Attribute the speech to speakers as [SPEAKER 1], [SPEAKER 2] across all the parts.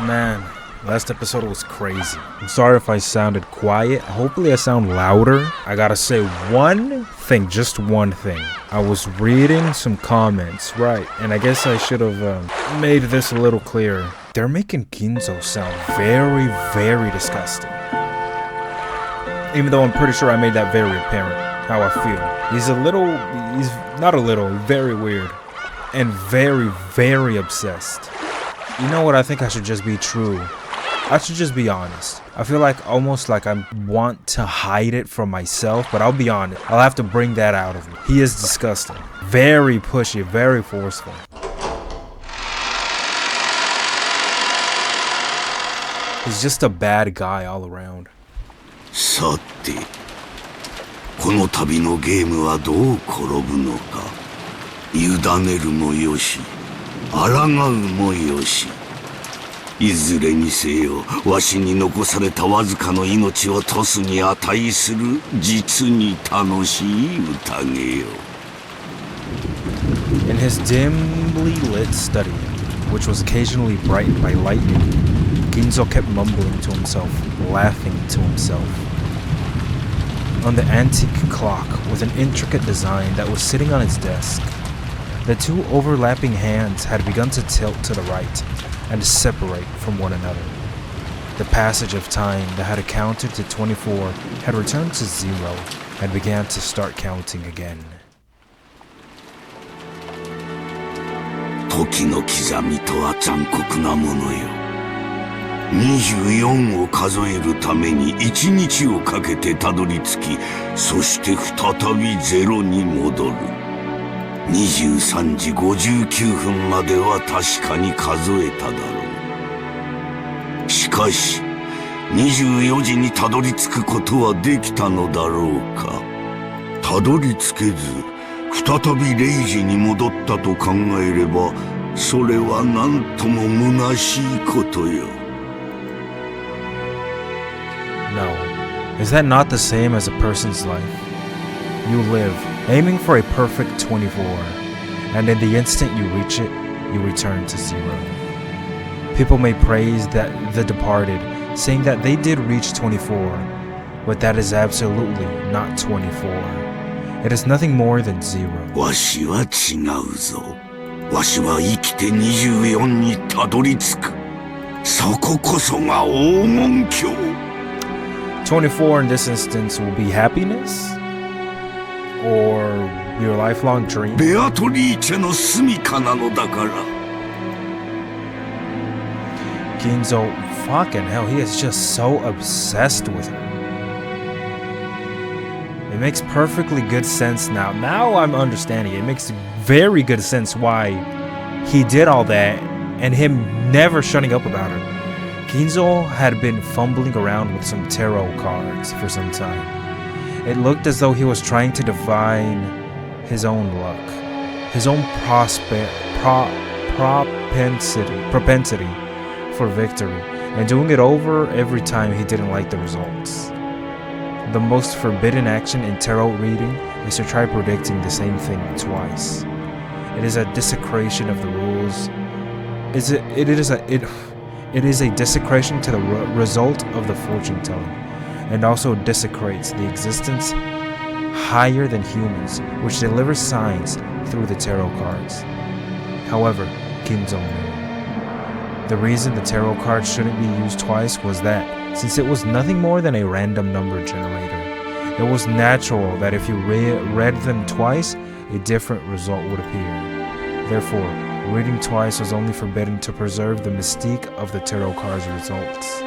[SPEAKER 1] Man, last episode was crazy. I'm sorry if I sounded quiet. Hopefully I sound louder. I gotta say one thing, just one thing. I was reading some comments, right, and I guess I should have made this a little clearer. They're making Kinzo sound very, very disgusting. Even though I'm pretty sure I made that very apparent, how I feel. He's not a little, very weird. And very, very obsessed. You know what, I think I should just be true. I should just be honest. I feel like almost like I want to hide it from myself, but I'll be honest. I'll have to bring that out of me. He is disgusting. Very pushy, very forceful. He's just a bad guy all around.
[SPEAKER 2] さて、この旅のゲームはどう転ぶのか。委ねるもよし、抗うもよし。いずれにせよ、わしに残されたわずかの命をトスに値する実に楽しい宴よ。
[SPEAKER 1] In his dimly lit study, which was occasionally brightened by lightning, Kinzo kept mumbling to himself, laughing to himself. On the antique clock with an intricate design that was sitting on his desk, the two overlapping hands had begun to tilt to the right and to separate from one another. The passage of time that had accounted to 24 had returned to 0 and began to start counting again.
[SPEAKER 2] 時の刻みとは残酷なものよ。24を数えるために1日をかけてたどり着き、そして再び0に戻る。23時59分までは確かに数えただろう。しかし、24時にたどり着くことはできたのだろうか。たどり着けず、再び0時に戻ったと考えれば、それはなんとも虚しいことよ。
[SPEAKER 1] No. Is that not the same as a person's life? You live, aiming for a perfect 24, and in the instant you reach it, you return to 0. People may praise the departed, saying that they did reach 24, but that is absolutely not 24. It is nothing more than 0.
[SPEAKER 2] わしは違うぞ。わしは生きて24にたどり着く。そここそが黄金鏡。
[SPEAKER 1] 24 in this instance will be happiness? Or your lifelong dream?
[SPEAKER 2] ベアトリーチェの住処なのだから。
[SPEAKER 1] Kinzo, fucking hell, he is just so obsessed with her. It makes perfectly good sense now. Now I'm understanding. It makes very good sense why he did all that and him never shutting up about her. Kinzo had been fumbling around with some tarot cards for some time. It looked as though he was trying to divine his own luck, his own propensity for victory, and doing it over every time he didn't like the results. The most forbidden action in tarot reading is to try predicting the same thing twice. It is a desecration of the rules. It is a desecration to the result of the fortune telling, and also desecrates the existence higher than humans, which delivers signs through the tarot cards. However, Kinzo knew. The reason the tarot cards shouldn't be used twice was that, since it was nothing more than a random number generator, it was natural that if you read them twice, a different result would appear. Therefore, reading twice was only forbidden to preserve the mystique of the tarot cards' results.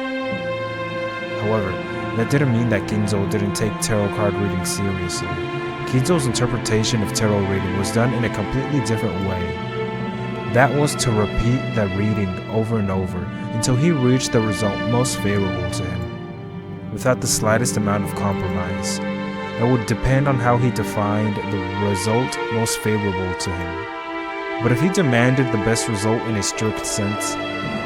[SPEAKER 1] However, that didn't mean that Kinzo didn't take tarot card reading seriously. Kinzo's interpretation of tarot reading was done in a completely different way. That was to repeat the reading over and over until he reached the result most favorable to him, without the slightest amount of compromise. It would depend on how he defined the result most favorable to him. But if he demanded the best result in a strict sense,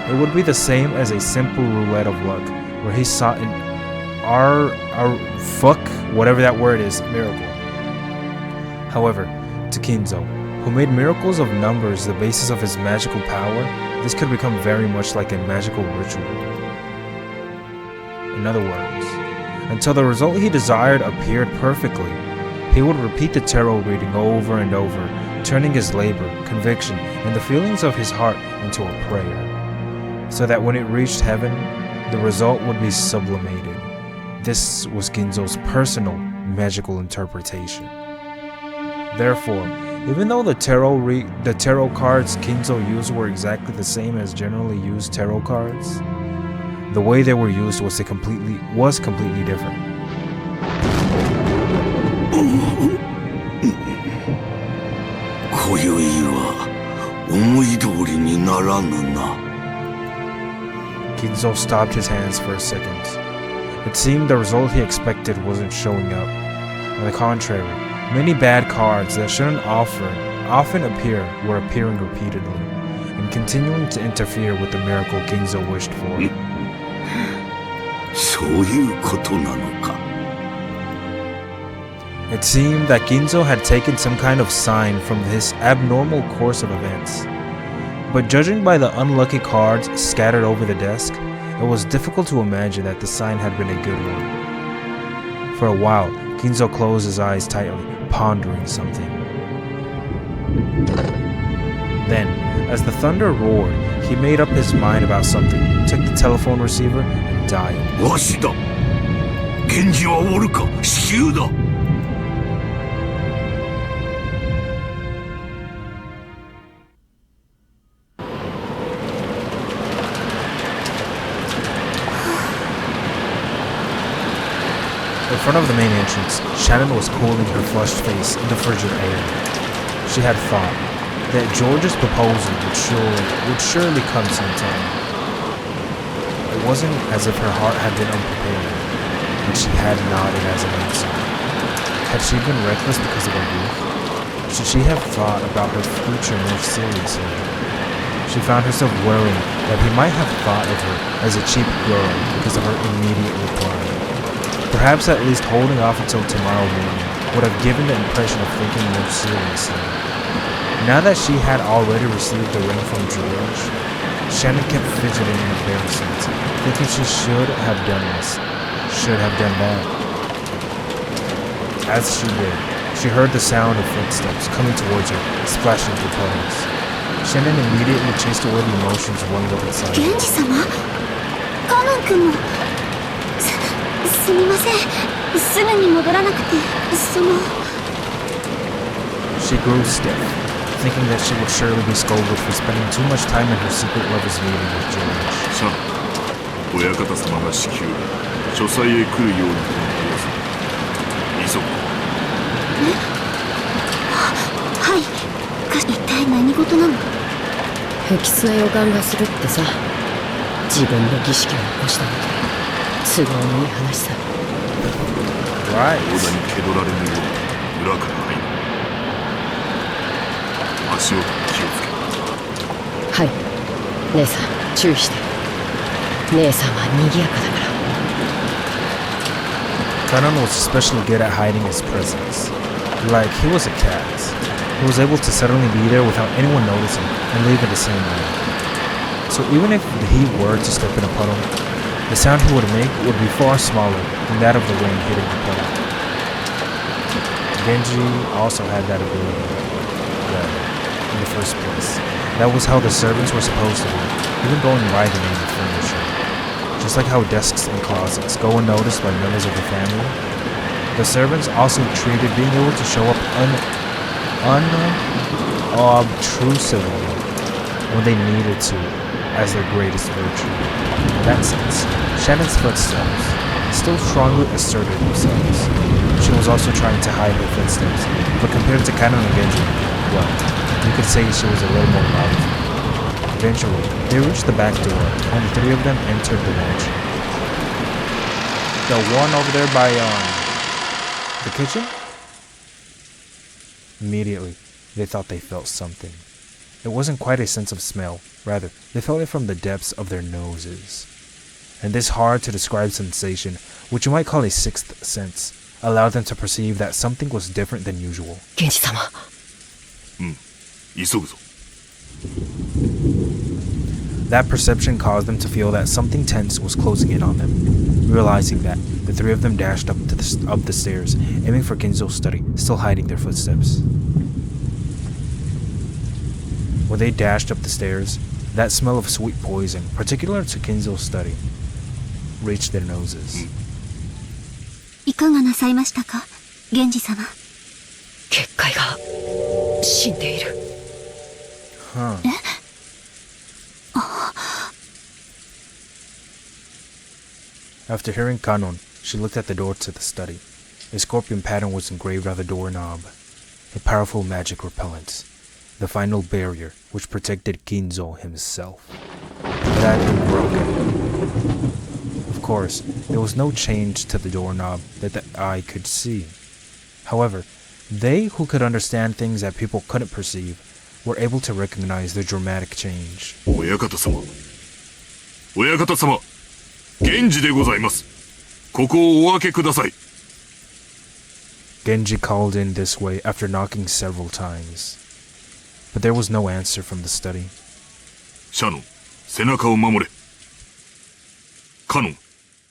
[SPEAKER 1] it would be the same as a simple roulette of luck, where he sought an whatever that word is, miracle. However, to Kinzo, who made miracles of numbers the basis of his magical power, this could become very much like a magical ritual. In other words, until the result he desired appeared perfectly, he would repeat the tarot reading over and over, turning his labor, conviction, and the feelings of his heart into a prayer, so that when it reached heaven, the result would be sublimated. This was Kinzo's personal magical interpretation. Therefore, even though the tarot cards Kinzo used were exactly the same as generally used tarot cards, the way they were used was completely different.
[SPEAKER 2] 今宵は思い通りにならぬな。
[SPEAKER 1] Kinzo stopped his hands for a second. It seemed the result he expected wasn't showing up. On the contrary, many bad cards that shouldn't often appear were appearing repeatedly, and continuing to interfere with the miracle Kinzo wished for.
[SPEAKER 2] そういうことなのか。
[SPEAKER 1] It seemed that Kinzo had taken some kind of sign from this abnormal course of events. But judging by the unlucky cards scattered over the desk, it was difficult to imagine that the sign had been a good one. For a while, Kinzo closed his eyes tightly, pondering something. Then, as the thunder roared, he made up his mind about something, took the telephone receiver, and dialed.
[SPEAKER 2] わしだ。源氏はおるか。至急だ。
[SPEAKER 1] In front of the main entrance, Shanon was cooling her flushed face in the frigid air. She had thought that George's proposal would surely come sometime. It wasn't as if her heart had been unprepared, but she had nodded as an answer. Had she been reckless because of her youth? Should she have thought about her future more seriously? She found herself worrying that he might have thought of her as a cheap girl because of her immediate reply. Perhaps at least holding off until tomorrow morning would have given the impression of thinking more seriously. Now that she had already received the ring from George, Shanon kept fidgeting in embarrassment, thinking she should have done this, should have done that. As she did, she heard the sound of footsteps coming towards her, splashing through puddles. Shanon immediately chased away the emotions welling up inside her.
[SPEAKER 3] 源氏様？カノン君も。すみません。すぐに戻らなくて、
[SPEAKER 1] She grew stiff, thinking that she would surely be scolded for spending too much time in her secret lovers' meeting with George.
[SPEAKER 4] さあ、親方様が至急書斎へ来るようにと言います。急ぐ。
[SPEAKER 3] え？はい。一体何事なの？
[SPEAKER 5] 不吉な予感がするってさ。自分で儀式を起こしたので都合のいい話さ。
[SPEAKER 1] Right.
[SPEAKER 4] 大田に蹴取られぬよう裏から入る。足音に気をつけ。
[SPEAKER 5] はい。姉さん注意して。姉さんは賑やかだから。
[SPEAKER 1] Kanon was especially good at hiding his presence. Like he was a cat. He was able to suddenly be there without anyone noticing and leave in the same way. So even if he were to step in a puddle, the sound he would make would be far smaller than that of the rain hitting the puddle. Genji also had that ability. Well, in the first place. That was how the servants were supposed to be, even going by the name of furniture. Just like how desks and closets go unnoticed by members of the family, the servants also treated being able to show up unobtrusively when they needed to as their greatest virtue. In that sense, Shanon's footsteps still strongly asserted themselves. She was also trying to hide her footsteps, but compared to Kanon and Genji, well, you could say she was a little more loud. Eventually, they reached the back door, and the three of them entered the mansion. The one over there by, the kitchen? Immediately, they thought they felt something. It wasn't quite a sense of smell, rather, they felt it from the depths of their noses. And this hard-to-describe sensation, which you might call a sixth sense, allowed them to perceive that something was different than usual.
[SPEAKER 5] 源氏様。
[SPEAKER 4] 急ぐぞ。
[SPEAKER 1] That perception caused them to feel that something tense was closing in on them. Realizing that, the three of them dashed up the stairs, aiming for Kinzo's study, still hiding their footsteps. When they dashed up the stairs, that smell of sweet poison, particular to Kinzo's study, reached their noses.
[SPEAKER 3] いかがなさいましたか、源氏様。
[SPEAKER 5] 結界が死んでいる。
[SPEAKER 1] Huh. After hearing Kanon, she looked at the door to the study. A scorpion pattern was engraved on the doorknob. A powerful magic repellent. The final barrier which protected Kinzo himself. It had been broken. Of course, there was no change to the doorknob that the eye could see. However, they who could understand things that people couldn't perceive were able to recognize the dramatic change.
[SPEAKER 4] 親方様、親方様、源氏でございます。ここをお開けください。
[SPEAKER 1] Genji called in this way after knocking several times. But there was no answer from the study.
[SPEAKER 4] シャノン、背中を守れ。カノン、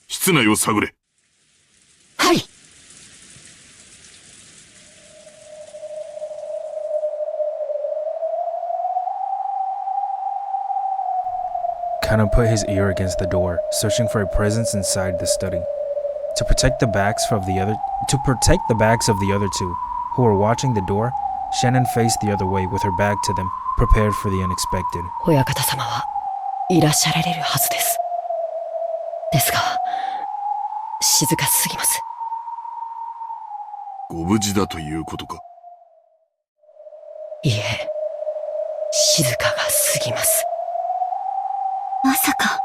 [SPEAKER 4] 室内を探れ。
[SPEAKER 5] はい。
[SPEAKER 1] Kanon put his ear against the door, searching for a presence inside the study. To protect the backs of the other two who were watching the door, Shanon faced the other way with her back to them, prepared for the unexpected.
[SPEAKER 5] 親方様はいらっしゃられるはずです。ですが、静かすぎます。
[SPEAKER 4] ご無事だということか。
[SPEAKER 5] いいえ、静かがすぎます。
[SPEAKER 3] まさか、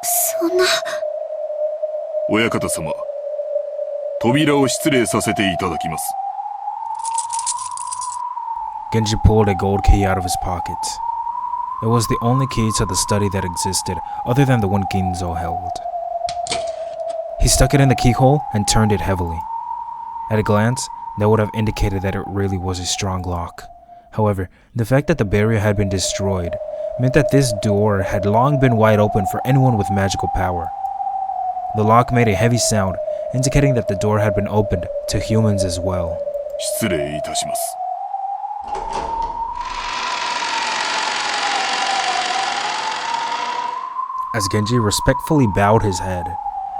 [SPEAKER 3] そんな。
[SPEAKER 4] 親方様、扉を失礼させていただきます。
[SPEAKER 1] Genji pulled a gold key out of his pocket. It was the only key to the study that existed, other than the one Kinzo held. He stuck it in the keyhole and turned it heavily. At a glance, that would have indicated that it really was a strong lock. However, the fact that the barrier had been destroyed meant that this door had long been wide open for anyone with magical power. The lock made a heavy sound, indicating that the door had been opened to humans as well.
[SPEAKER 4] 失礼いたします。
[SPEAKER 1] As Genji respectfully bowed his head,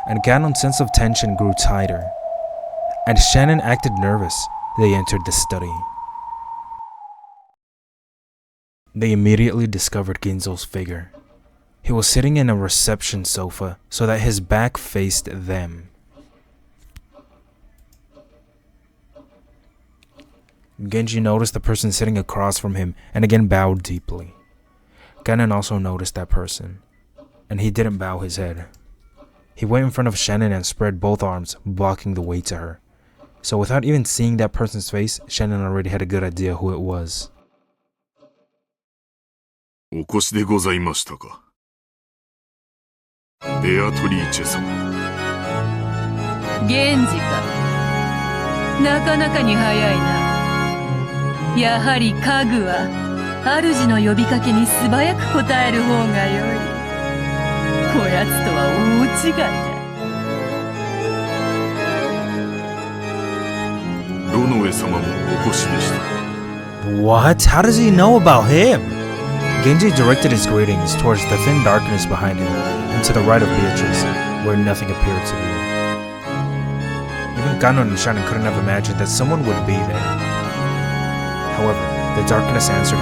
[SPEAKER 1] and Kanon's sense of tension grew tighter, and Shanon acted nervous, they entered the study. They immediately discovered Ginzo's figure. He was sitting in a reception sofa so that his back faced them. Genji noticed the person sitting across from him and again bowed deeply. Kanon also noticed that person, and he didn't bow his head. He went in front of Shanon and spread both arms, blocking the way to her. So without even seeing that person's face, Shanon already had a good idea who it was.
[SPEAKER 4] お越しでございましたか。ベアトリーチェ様。
[SPEAKER 6] 源氏か。なかなかに早いな。やはり家具は主の呼びかけに素早く応える方がよい。こやつとは大違いだ。
[SPEAKER 4] ロノエ様もお越しでした。
[SPEAKER 1] What? How does he know about him? Genji directed his greetings towards the thin darkness behind him and to the right of Beatrice, where nothing appeared to be. Even Kanon and Shanon couldn't have imagined that someone would be there. However, the darkness answered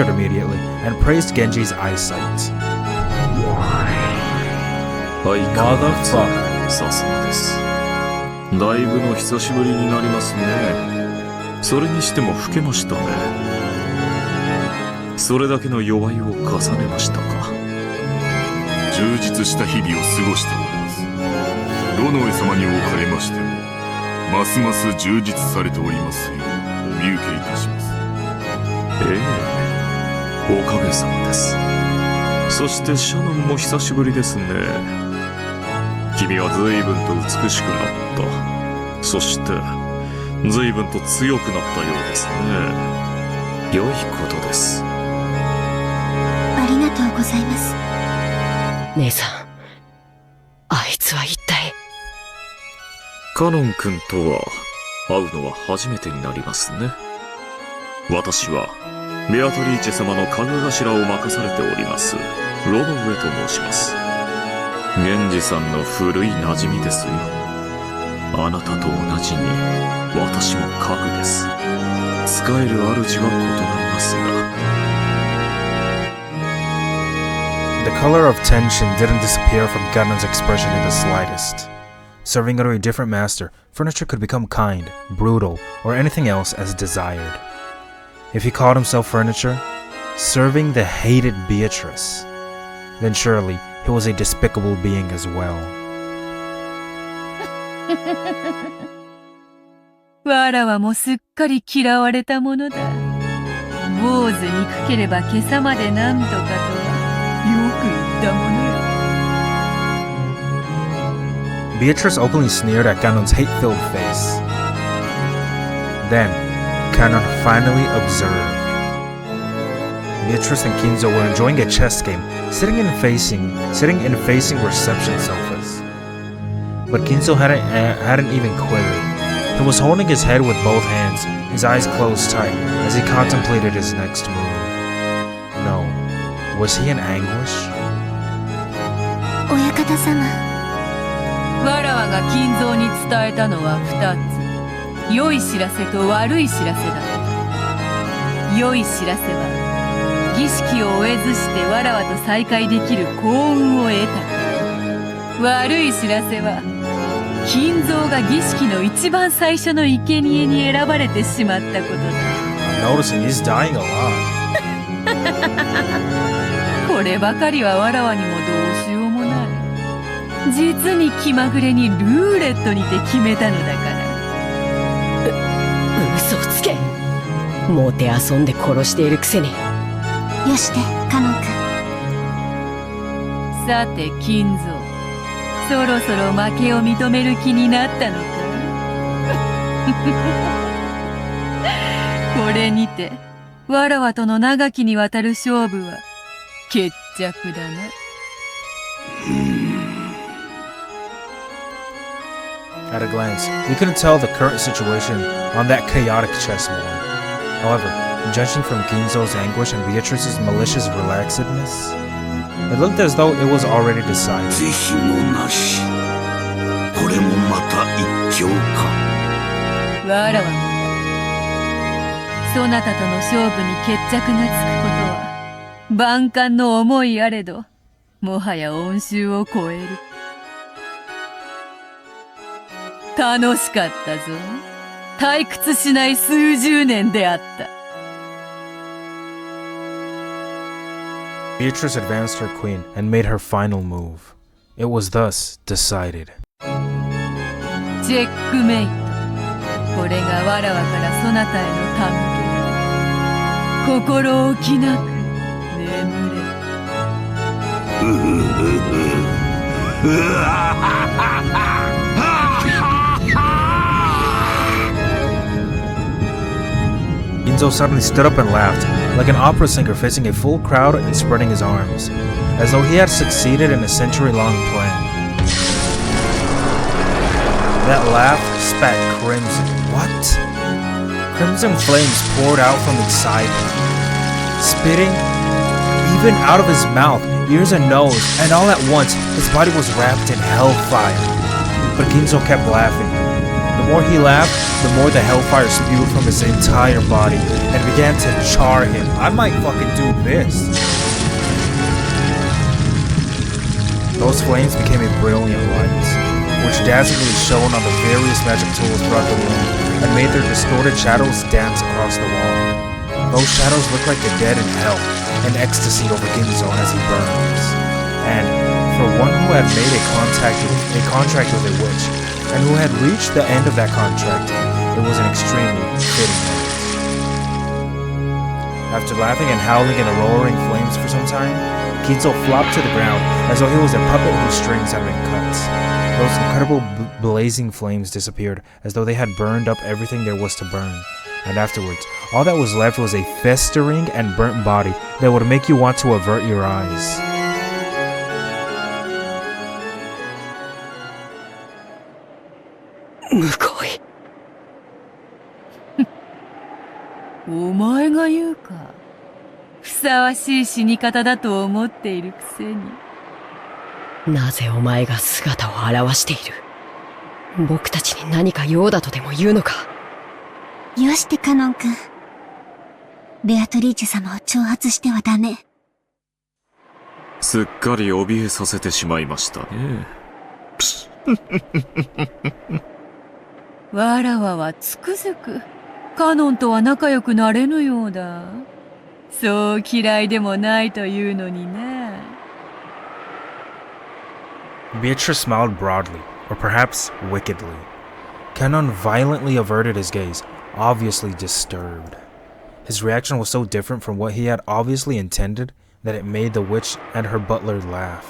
[SPEAKER 1] immediately and praised Genji's eyesight. Motherfucker.
[SPEAKER 7] さすがです。だいぶの久しぶりになりますね。それにしても老けましたね。それだけの弱いを重ねましたか。
[SPEAKER 4] 充実した日々を過ごしております。ロノエ様におかれましても、ますます充実されておりますようお見受けいたします。
[SPEAKER 7] ええ、おかげさまです。そしてシャノンも久しぶりですね。君は随分と美しくなった。そして随分と強くなったようですね。良いことです。
[SPEAKER 3] とうございます。
[SPEAKER 5] 姉さん、あいつは一体。
[SPEAKER 7] カノン君とは会うのは初めてになりますね。私はベアトリーチェ様の影頭を任されておりますロノウェと申します。源氏さんの古い馴染みですよ。あなたと同じに私も家具です。使える主は異なりますが。
[SPEAKER 1] The color of tension didn't disappear from Ganon's expression in the slightest. Serving under a different master, furniture could become kind, brutal, or anything else as desired. If he called himself furniture, serving the hated Beatrice, then surely he was a despicable being as well.
[SPEAKER 6] わらわもすっかり嫌われたものだ。坊主憎ければ今朝まで何とかとはよく言ったものや。
[SPEAKER 1] Beatrice openly sneered at Ganon's hate-filled face. Then, Ganon finally observed. Beatrice and Kinzo were enjoying a chess game, sitting in facing reception sofas. But Kinzo hadn't even quivered. He was holding his head with both hands, his eyes closed tight, as he contemplated his next move. No, was he in anguish?
[SPEAKER 3] 親方様。
[SPEAKER 6] わらわが金蔵に伝えたのは2つ。良い知らせと悪い知らせだった。良い知らせは、儀式を終えずしてわらわと再会できる幸運を得た。悪い知らせは、金蔵が儀式の一番最初の生贄に選ばれてしまったことだ。
[SPEAKER 1] Noticing he's dying a lot.
[SPEAKER 6] こればかりはわらわにもどうしようもない。実に気まぐれにルーレットにて決めたのだから。
[SPEAKER 5] 嘘をつけ。もてあそんで殺しているくせに。
[SPEAKER 3] よして、カノン君。
[SPEAKER 6] さて金蔵、そろそろ負けを認める気になったのか。これにてわらわとの長きにわたる勝負は決着だな。
[SPEAKER 1] At a glance, we couldn't tell the current situation on that chaotic chessboard. However, judging from Kinzo's anguish and Beatrice's malicious relaxedness, it looked as though it was already decided.
[SPEAKER 2] 是非もなし。これもまた一興か。
[SPEAKER 6] わらわもだ。そなたとの勝負に決着がつくことは万感の思いあれど、もはや恩衆を超える。楽しかったぞ。退屈しない数十年であった。
[SPEAKER 1] Beatrice advanced her queen and made her final move. It was thus decided.
[SPEAKER 6] チェックメイト。これがわらわからそなたへの手向けだ。心置きなく眠れ。
[SPEAKER 1] Kinzo suddenly stood up and laughed, like an opera singer facing a full crowd and spreading his arms, as though he had succeeded in a century-long plan. That laugh spat crimson. What? Crimson flames poured out from inside him, spitting even out of his mouth, ears and nose, and all at once his body was wrapped in hellfire. But Kinzo kept laughing. The more he laughed, the more the hellfire spewed from his entire body and began to char him. I might fucking do this. Those flames became a brilliant light, which dazzlingly shone on the various magic tools throughout the room and made their distorted shadows dance across the wall. Those shadows looked like the dead in hell, an ecstasy over Kinzo as he burns. And for one who had made a contract with a witch, and who had reached the end of that contract, it was an extremely fitting moment. After laughing and howling in the roaring flames for some time, Kinzo flopped to the ground as though he was a puppet whose strings had been cut. Those incredible blazing flames disappeared as though they had burned up everything there was to burn, And afterwards, all that was left was a festering and burnt body that would make you want to avert your eyes.
[SPEAKER 5] Mukoi.
[SPEAKER 6] お前が言うか。ふさわしい死に方だと思っているくせに。
[SPEAKER 5] なぜお前が姿を現している？僕たちに何か用だとでも言うのか？
[SPEAKER 3] よしてカノン君。ベアトリーチェ様を挑発してはダメ。
[SPEAKER 7] すっかり怯えさせてしまいましたね。
[SPEAKER 6] わらわはつくづくカノンとは仲良くなれぬようだ。そう嫌いでもないというのにな。
[SPEAKER 1] Beatrice smiled broadly, or perhaps wickedly. Shanon violently averted his gaze, obviously disturbed. His reaction was so different from what he had obviously intended that it made the witch and her butler laugh.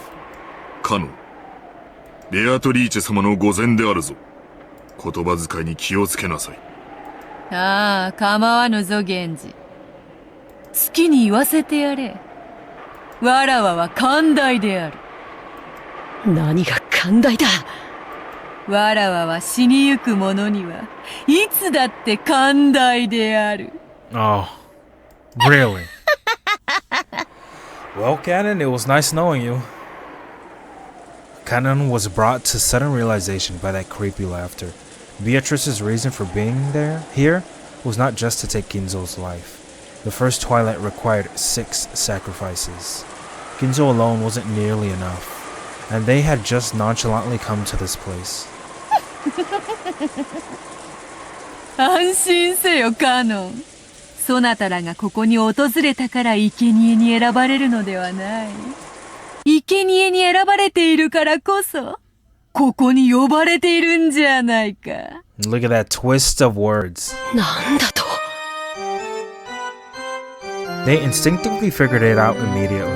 [SPEAKER 4] カノン、ベアトリーチェ様の御前であるぞ。言葉遣いに気をつけなさい。
[SPEAKER 6] ああ、構わぬぞ源氏。好きに言わせてやれ。わらわは寛大である。
[SPEAKER 5] 何が寛大だ。
[SPEAKER 6] わらわは死にゆく者にはいつだって寛大である。
[SPEAKER 1] Oh, really? Well, Canon, it was nice knowing you. Canon was brought to sudden realization by that creepy laughter. Beatrice's reason for being here was not just to take Kinzo's life. The first twilight required 6 sacrifices. Kinzo alone wasn't nearly enough, and they had just nonchalantly come to this place.
[SPEAKER 6] 安心せよ、カノン。そなたらがここに訪れたから生贄に選ばれるのではない。生贄に選ばれているからこそ、ここに呼ばれているんじゃないか。
[SPEAKER 1] Look at that twist of words.
[SPEAKER 5] なんだと。
[SPEAKER 1] They instinctively figured it out immediately.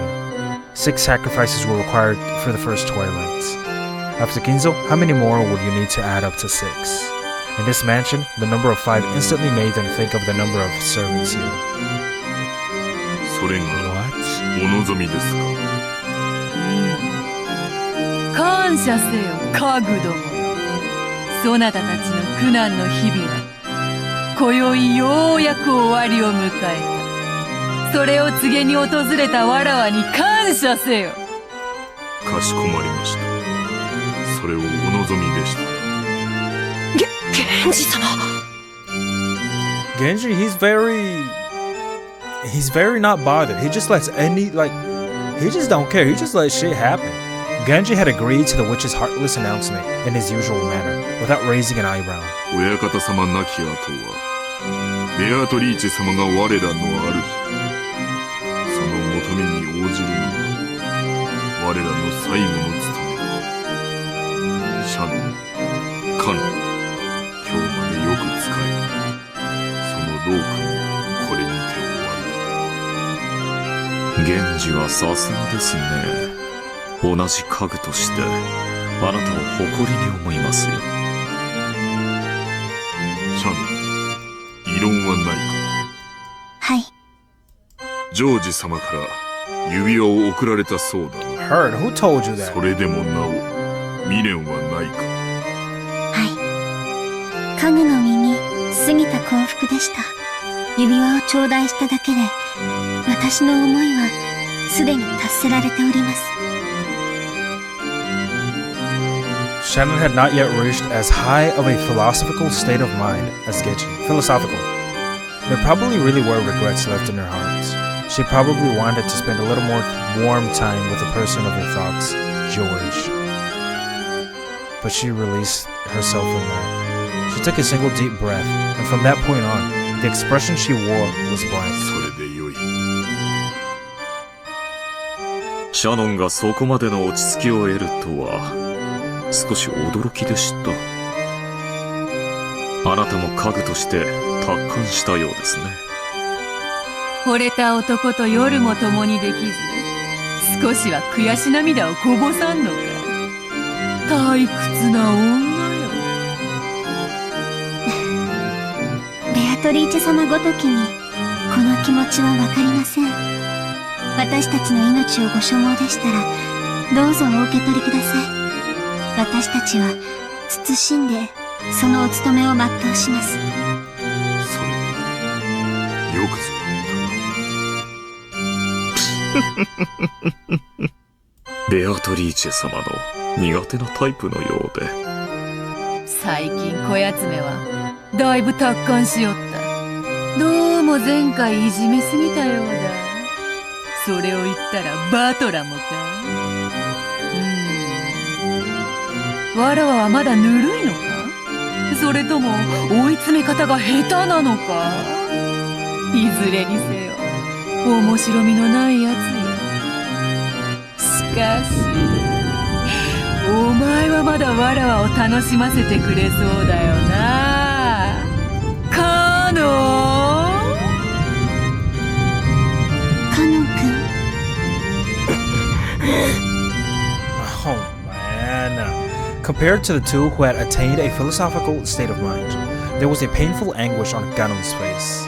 [SPEAKER 1] 6 sacrifices were required for the first twilights. After Kinzo, how many more would you need to add up to 6? In this mansion, the number of 5 instantly made them think of the number of servants here.
[SPEAKER 4] それがお望みですか。
[SPEAKER 6] 感謝せよ、家具ども。そなたたちの苦難の日々は、今宵ようやく終わりを迎えた。それを告げに訪れたわらわに感謝せよ。
[SPEAKER 4] かしこまりました。それをお望みでした。
[SPEAKER 5] 源氏様。
[SPEAKER 1] Genji, he's very not bothered. He just lets he just don't care. He just lets shit happen. Genji had agreed to the witch's heartless announcement in his usual manner, without raising an eyebrow.
[SPEAKER 4] 親方様亡き後は、ベアトリーチェ様が我らの主。その求めに応じるのは、我らの最後の務め。シャノン、カノン、今日までよく仕えた。その労苦もこれにて終わりだ。
[SPEAKER 7] 源氏はさすがですね。同じ家具としてあなたを誇りに思いますよ。
[SPEAKER 4] シャノン、異論はないか。
[SPEAKER 3] はい。
[SPEAKER 4] ジョージ様から指輪を贈られたそうだな。
[SPEAKER 1] Heard? Who told you that?
[SPEAKER 4] それでもなお未練はないか。
[SPEAKER 3] はい。家具の身に過ぎた幸福でした。指輪を頂戴しただけで、私の思いはすでに達せられております。
[SPEAKER 1] Shanon had not yet reached as high of a philosophical state of mind as Genji. Philosophical. There probably really were regrets left in her heart. She probably wanted to spend a little more warm time with the person of her thoughts, George. But she released herself from that. She took a single deep breath, and from that point on, the expression she wore was blank.
[SPEAKER 4] それでよい。
[SPEAKER 7] シャノンがそこまでの落ち着きを得るとは少し驚きでした。あなたも家具として達観したようですね。
[SPEAKER 6] 惚れた男と夜も共にできず、少しは悔し涙をこぼさんのか。退屈な女よ。
[SPEAKER 3] ベアトリーチェ様ごときにこの気持ちはわかりません。私たちの命をご所望でしたらどうぞお受け取りください。私たちは慎んでそのお務めを全うします。
[SPEAKER 4] それよくぞ言ったな。
[SPEAKER 7] ベアトリーチェ様の苦手なタイプのようで。
[SPEAKER 6] 最近こやつめはだいぶ達観しよった。どうも前回いじめすぎたようだ。それを言ったらバトラもか。わらわはまだぬるいのか、それとも追い詰め方が下手なのか。いずれにせよ面白みのないやつよ。しかしお前はまだわらわを楽しませてくれそうだよな、カノン。
[SPEAKER 3] カノン君。
[SPEAKER 1] Oh man. Compared to the two who had attained a philosophical state of mind, there was a painful anguish on Ganon's face.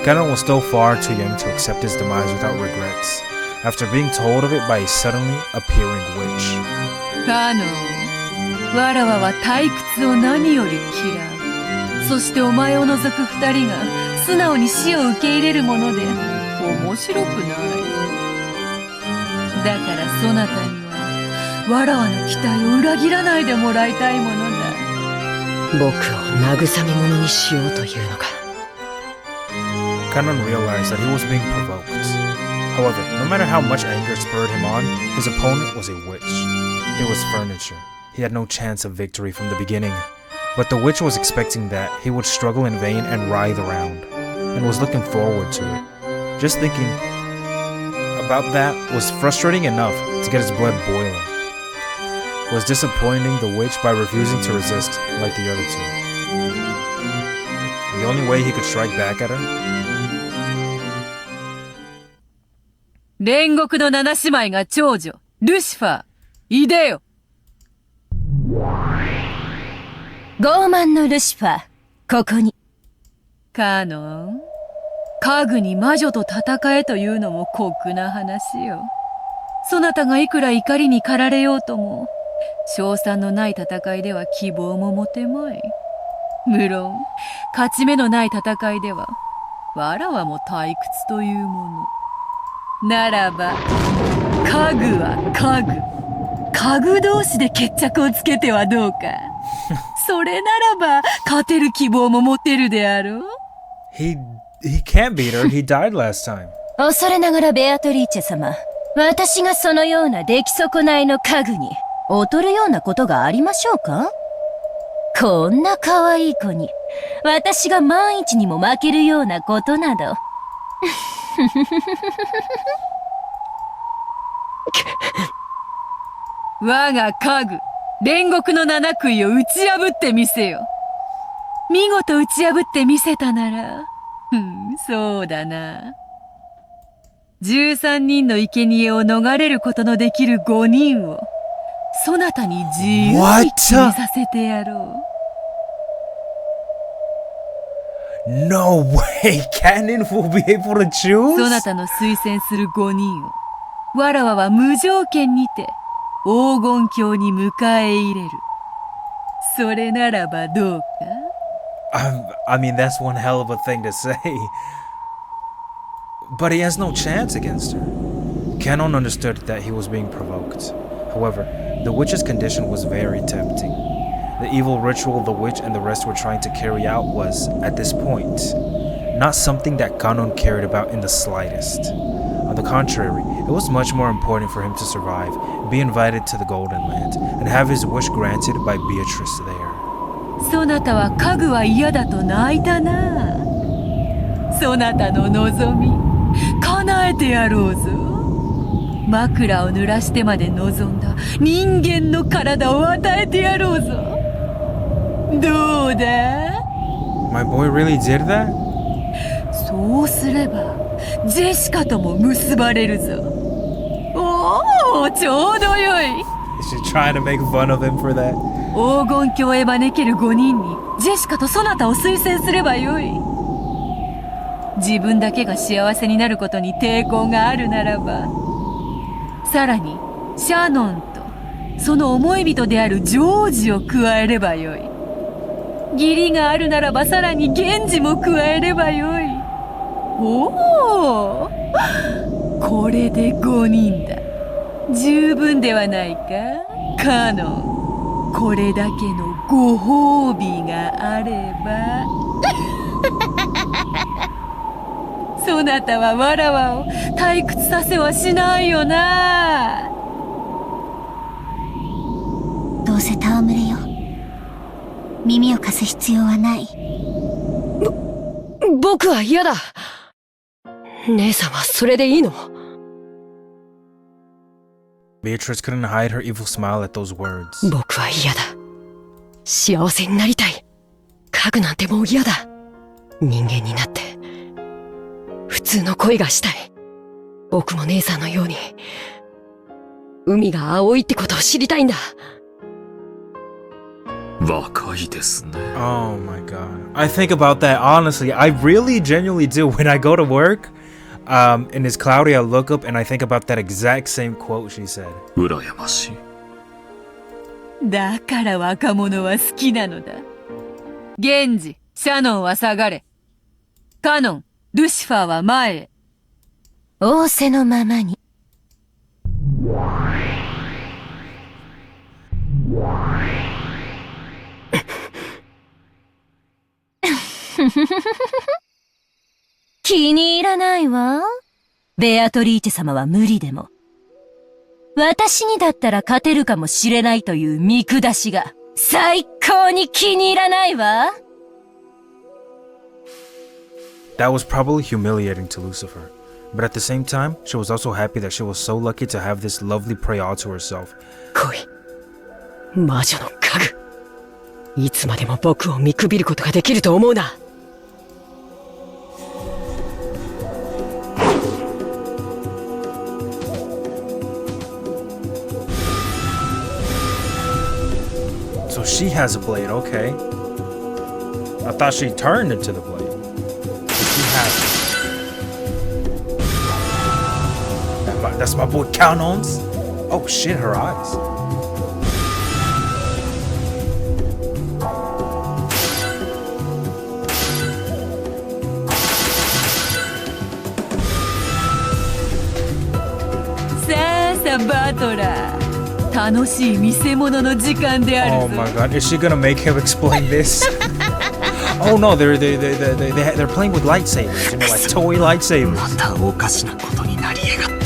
[SPEAKER 1] Ganon was still far too young to accept his demise without regrets, after being told of it by a suddenly appearing witch.
[SPEAKER 6] カノン、わらわは退屈を何より嫌う。そしてお前を除く二人が素直に死を受け入れるもので面白くない。だからそなたにはわらわの期待を裏切らないでもらいたいものだ。
[SPEAKER 5] 僕を慰み者にしようというのか。
[SPEAKER 1] Ganon realized that he was being provoked. However, no matter how much anger spurred him on, his opponent was a witch. It was furniture. He had no chance of victory from the beginning. But the witch was expecting that he would struggle in vain and writhe around, and was looking forward to it. Just thinking about that was frustrating enough to get his blood boiling. Was disappointing the witch by refusing to resist like the other two. The only way he could strike back at her?
[SPEAKER 6] 煉獄の七姉妹が長女ルシファー、いでよ。
[SPEAKER 8] 傲慢のルシファー、ここに。
[SPEAKER 6] カノン、家具に魔女と戦えというのも酷な話よ。そなたがいくら怒りに駆られようとも、勝算のない戦いでは希望も持てまい。無論、勝ち目のない戦いでは、わらわも退屈というもの。ならば、家具は家具。家具同士で決着をつけてはどうか。それならば、勝てる希望も持てるであろう。
[SPEAKER 1] He can't beat her. He died last time.
[SPEAKER 8] 恐れながらベアトリーチェ様、私がそのような出来損ないの家具に劣るようなことがありましょうか。こんな可愛い子に私が万一にも負けるようなことなど。
[SPEAKER 6] 我が家具、煉獄の七杭を打ち破ってみせよ。見事打ち破ってみせたなら、そうだな。13人の生贄を逃れることのできる5人を、そなたに自由に決めさせてやろ
[SPEAKER 1] う。No way! Ganon will be able to choose?
[SPEAKER 6] そなたの推薦する5人を、わらわは無条件にて、黄金鏡に迎え入れる。それならばどうか？
[SPEAKER 1] I mean, that's one hell of a thing to say. But he has no chance against her. Ganon understood that he was being provoked. However, the witch's condition was very tempting. The evil ritual the witch and the rest were trying to carry out was, at this point, not something that Ganon cared about in the slightest. On the contrary, it was much more important for him to survive, be invited to the Golden Land, and have his wish granted by Beatrice there.
[SPEAKER 6] そなたは家具は嫌だと泣いたな。そなたの望み、叶えてやろうぞ。枕を濡らしてまで望んだ人間の体を与えてやろうぞ。どうだ？
[SPEAKER 1] My boy really did that?
[SPEAKER 6] そうすれば、ジェシカとも結ばれるぞ。おお、ちょうどよい。
[SPEAKER 1] Is she trying to make fun of him for that?
[SPEAKER 6] 黄金鏡へ招ける5人にジェシカとそなたを推薦すればよい。自分だけが幸せになることに抵抗があるならば、さらにシャノンとその思い人であるジョージを加えればよい。義理があるならばさらに源氏も加えればよい。おお、これで5人だ。十分ではないかカノン。これだけのご褒美があればそなたはわらわを退屈させはしないよな。
[SPEAKER 3] どうせ戯れよ。耳を貸す必要はない。
[SPEAKER 5] 僕は嫌だ。姉さんはそれでいいの？
[SPEAKER 1] Beatrice couldn't hide her evil smile at those words.
[SPEAKER 5] 僕は嫌だ。幸せになりたい。家具なんてもう嫌だ。人間になって普通の恋がしたい。僕も姉さんのように海が青いってことを知りたいんだ。
[SPEAKER 7] 若いですね。
[SPEAKER 1] Oh my god. I think about that honestly. I really genuinely do. When I go to work, and it's cloudy, I look up and I think about that exact same quote she said.
[SPEAKER 7] 羨ましい。
[SPEAKER 6] だから若者は好きなのだ。源氏、シャノンは下がれ。カノン、ルシファーは前へ。
[SPEAKER 8] 仰せのままに。気に入らないわ。ベアトリーチェ様は無理でも。私にだったら勝てるかもしれないという見下しが最高に気に入らないわ。
[SPEAKER 1] That was probably humiliating to Lucifer. But at the same time, she was also happy that she was so lucky to have this lovely prey all to herself.
[SPEAKER 5] 恋。魔女の家具。いつまでも僕を見くびることができると思うな。
[SPEAKER 1] So she has a blade, okay. I thought she turned into the blade. But she has it. That's my boy Countons. Oh shit, her eyes. Oh my god, is she gonna make him explain this? Oh no, they're playing with lightsabers, you know, like toy lightsabers.
[SPEAKER 9] またおかしなことになりやがった。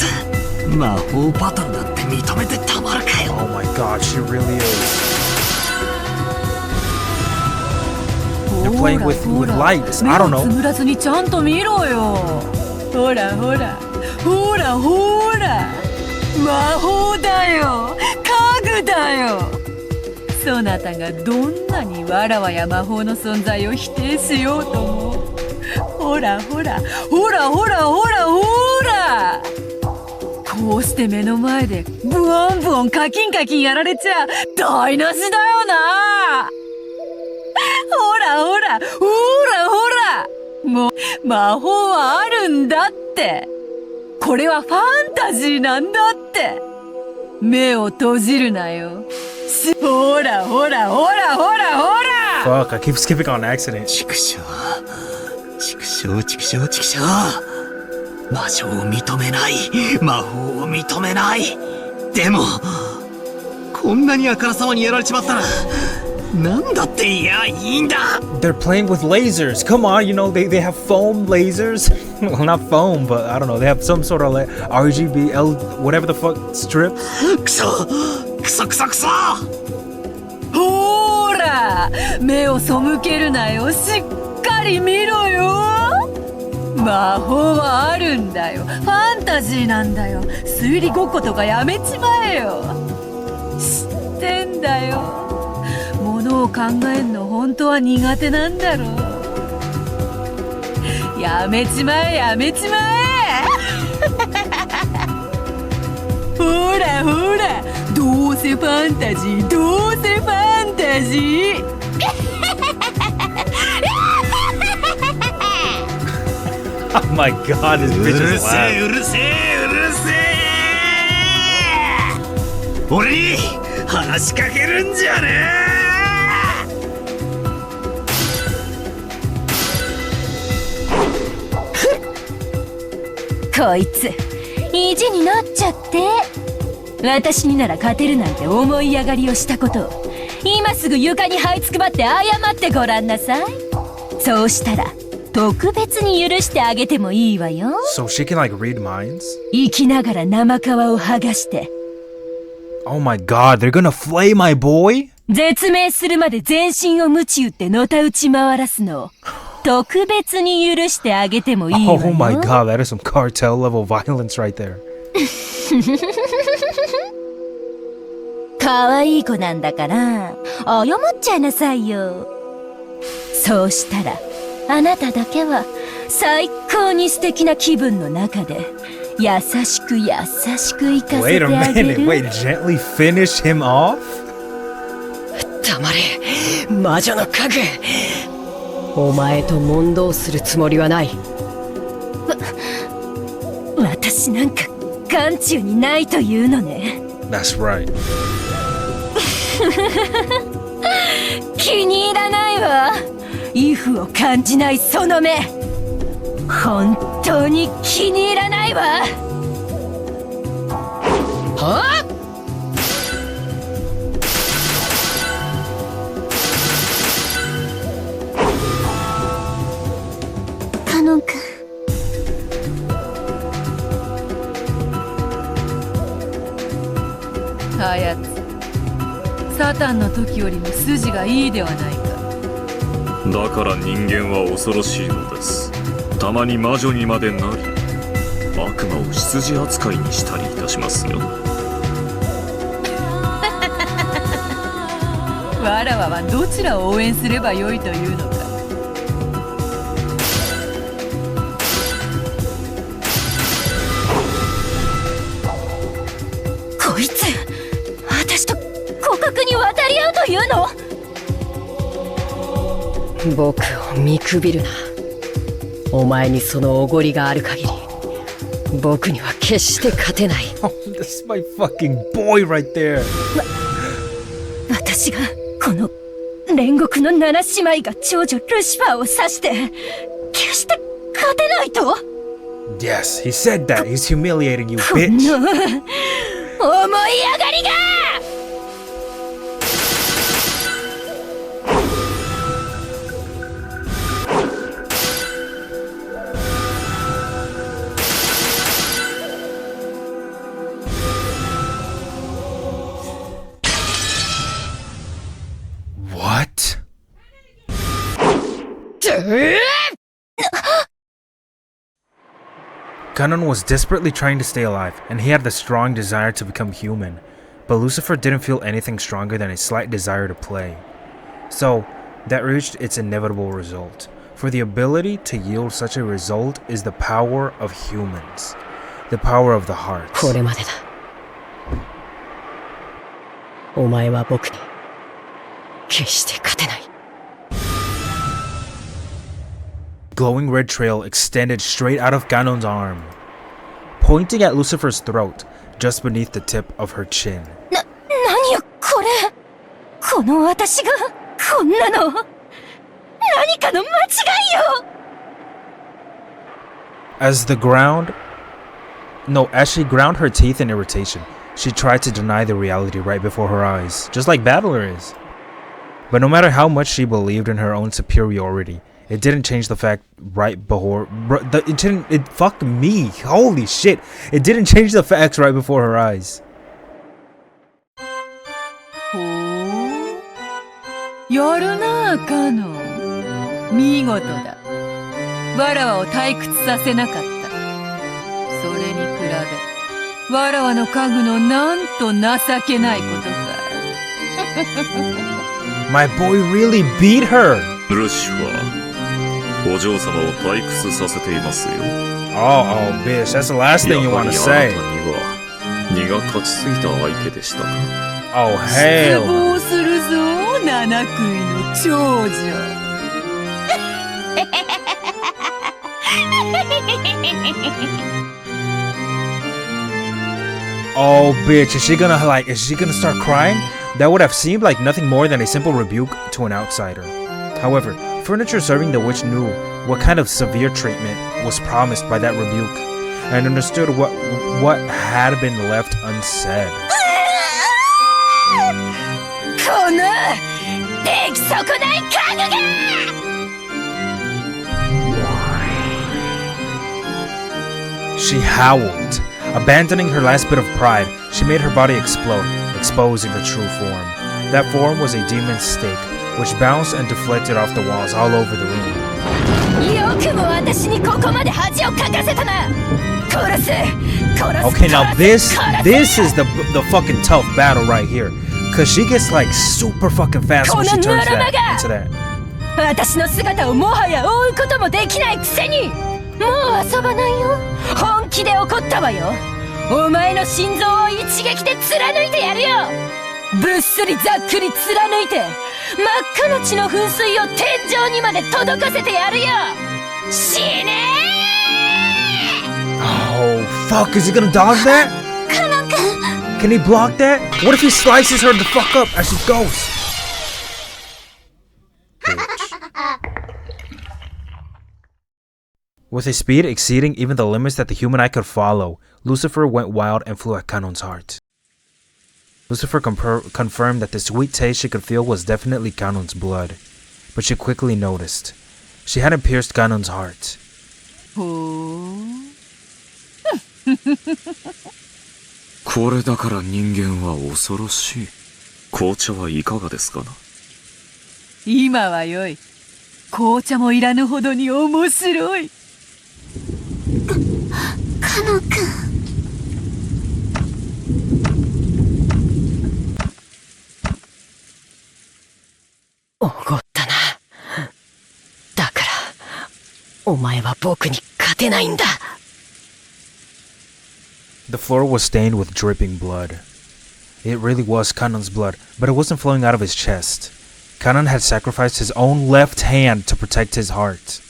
[SPEAKER 9] 魔法バトルなんて認めてたまるかよ。
[SPEAKER 1] Oh my god, she really is. They're playing with lights. I don't know.
[SPEAKER 6] 目をつむらずにちゃんと見ろよ。ほらほらほらほら、魔法だよ、家具だよ。そなたがどんなにわらわや魔法の存在を否定しようとも、ほらほらほらほらほらほら、こうして目の前でブワンブワンカキンカキンやられちゃ台無しだよな。ほらほらほらほら、もう魔法はあるんだって。これはファンタジーなんだって。目を閉じるなよ。ほらほらほらほらほら。
[SPEAKER 1] Fuck, I keep skipping on accident.
[SPEAKER 9] 畜生、畜生、畜生、畜生。魔女を認めない、魔法を認めない。でもこんなにあからさまにやられちまったらなんだっていやいいんだ。
[SPEAKER 1] They're playing with lasers. Come on, you know, they have foam lasers. Well, not foam, but I don't know. They have some sort of like RGB, whatever the fuck strip.
[SPEAKER 9] クソクソクソクソ。
[SPEAKER 6] ほら、目を背けるなよ。しっかり見ろよ。魔法はあるんだよ。ファンタジーなんだよ。推理ごっことかやめちまえよ。知ってんだよ。ものを考えんの本当は苦手なんだろう。やめちまえやめちまえ。ほらほら、どうせファンタジー、どうせファンタジー。
[SPEAKER 1] Oh my god, this
[SPEAKER 9] う
[SPEAKER 1] bitch
[SPEAKER 9] る
[SPEAKER 1] is
[SPEAKER 9] せえ
[SPEAKER 1] loud.
[SPEAKER 9] うるせえうるせえ俺に話しかけるんじゃね
[SPEAKER 8] こいつ意地になっちゃって。私になら勝てるなんて思い上がりをしたことを今すぐ床に這いつくばって謝ってごらんなさい。そうしたら特別に許してあげてもいいわよ。
[SPEAKER 1] So she can like read minds?
[SPEAKER 8] 生きながら生皮を剥がして
[SPEAKER 1] Oh my god, they're gonna flay my boy?
[SPEAKER 8] 絶命するまで全身を鞭打ってのたうち回らすのを特別に許してあげてもいいわよ。
[SPEAKER 1] Oh my god, that is some cartel level violence right there.
[SPEAKER 8] 可愛い子なんだから謝っちゃいなさいよ。そうしたらあなただけは最高に素敵な気分の中で優しく優しく生かせ
[SPEAKER 1] Wait
[SPEAKER 8] て
[SPEAKER 1] a
[SPEAKER 8] あげ
[SPEAKER 1] minute,
[SPEAKER 8] る。
[SPEAKER 1] wait, gently finish him off?
[SPEAKER 5] 黙れ魔女の家具。お前と問答するつもりはない。
[SPEAKER 8] 私なんか眼中にないというのね。
[SPEAKER 1] That's right.
[SPEAKER 8] 気に入らないわ。畏怖を感じないその目。本当に気に入らないわ。
[SPEAKER 5] はあ。
[SPEAKER 3] カノン君。
[SPEAKER 6] あやつ、サタンの時よりも筋がいいではないか。
[SPEAKER 7] だから人間は恐ろしいのです。たまに魔女にまでなり悪魔を執事扱いにしたりいたしますよ。
[SPEAKER 6] わらわはどちらを応援すればよいというのか。
[SPEAKER 8] こいつ私と互角に渡り合うというの。
[SPEAKER 5] 僕を見くびるな。お前にそのおごりがある限り僕には決して勝てない。
[SPEAKER 1] Oh, this is my fucking boy right there.
[SPEAKER 8] 私がこの煉獄の七姉妹が長女ルシファーを指して決して勝てないと。
[SPEAKER 1] Yes, he said that. He's humiliating you,
[SPEAKER 8] この
[SPEAKER 1] bitch.
[SPEAKER 8] 思い上がりが。
[SPEAKER 1] What? Ganon was desperately trying to stay alive, and he had the strong desire to become human, but Lucifer didn't feel anything stronger than a slight desire to play. So, that reached its inevitable result. For the ability to yield such a result is the power of humans, the power of the heart.
[SPEAKER 5] これまでだ。お前は僕に決して勝てない。
[SPEAKER 1] Glowing red trail extended straight out of Ganon's arm, pointing at Lucifer's throat, just beneath the tip of her chin.
[SPEAKER 8] 何よこれ。この私がこんなの。何かの間違いよ。
[SPEAKER 1] As she ground her teeth in irritation, she tried to deny the reality right before her eyes, just like Battler is. But no matter how much she believed in her own superiority, it didn't change the fact fuck me, holy shit, it didn't change the facts right before her eyes.
[SPEAKER 6] ほう、やるなあカノン。見事だ。わらわを退屈させなかった。それに比べわらわの家具のなんと情けないことか。
[SPEAKER 1] My boy really beat her.
[SPEAKER 7] ルシファー、お嬢様を退屈させていますよ。
[SPEAKER 1] Oh, bitch, that's the last thing you want to
[SPEAKER 7] や
[SPEAKER 1] say.
[SPEAKER 7] はりあなたには荷が立ちすぎた相手でしたか。
[SPEAKER 1] Oh,
[SPEAKER 6] 失
[SPEAKER 1] hell.
[SPEAKER 6] 望するぞ、七食いの長女。
[SPEAKER 1] Oh, bitch, is she gonna start crying? That would have seemed like nothing more than a simple rebuke to an outsider. However, furniture serving the witch knew what kind of severe treatment was promised by that rebuke, and understood what had been left unsaid. She howled. Abandoning her last bit of pride, she made her body explode, exposing her true form. That form was a demon's stake, which bounced and deflected off the walls all over the room. Okay, now this is the fucking tough battle right here, cause she gets like super fucking fast when she turns into that.
[SPEAKER 8] 私の姿をもはや追うこともできないくせに、もう遊ばないよ。本気で怒ったわよ。お前の心臓を一撃で貫いてやるよ。ぶっすりざっくり貫いて、真っ赤な血の噴水を天井にまで届かせてやるよ。死ねー！
[SPEAKER 1] Oh fuck, is he gonna dodge that? Can he block that? What if he slices her the fuck up as she goes? With a speed exceeding even the limits that the human eye could follow, Lucifer went wild and flew at Kanon's heart. Lucifer confirmed that the sweet taste she could feel was definitely Kanon's blood, but she quickly noticed. She hadn't pierced Kanon's heart.
[SPEAKER 7] これだから人間は恐ろしい。紅茶はいかがですかな？
[SPEAKER 6] 今はよい。紅茶もいらぬほどに面白い。
[SPEAKER 3] カノ君。
[SPEAKER 5] おごったな。だから、お前は僕に勝てないんだ。
[SPEAKER 1] The floor was stained with dripping blood. It really was Kanon's blood, but it wasn't flowing out of his chest. Kanon had sacrificed his own left hand to protect his heart.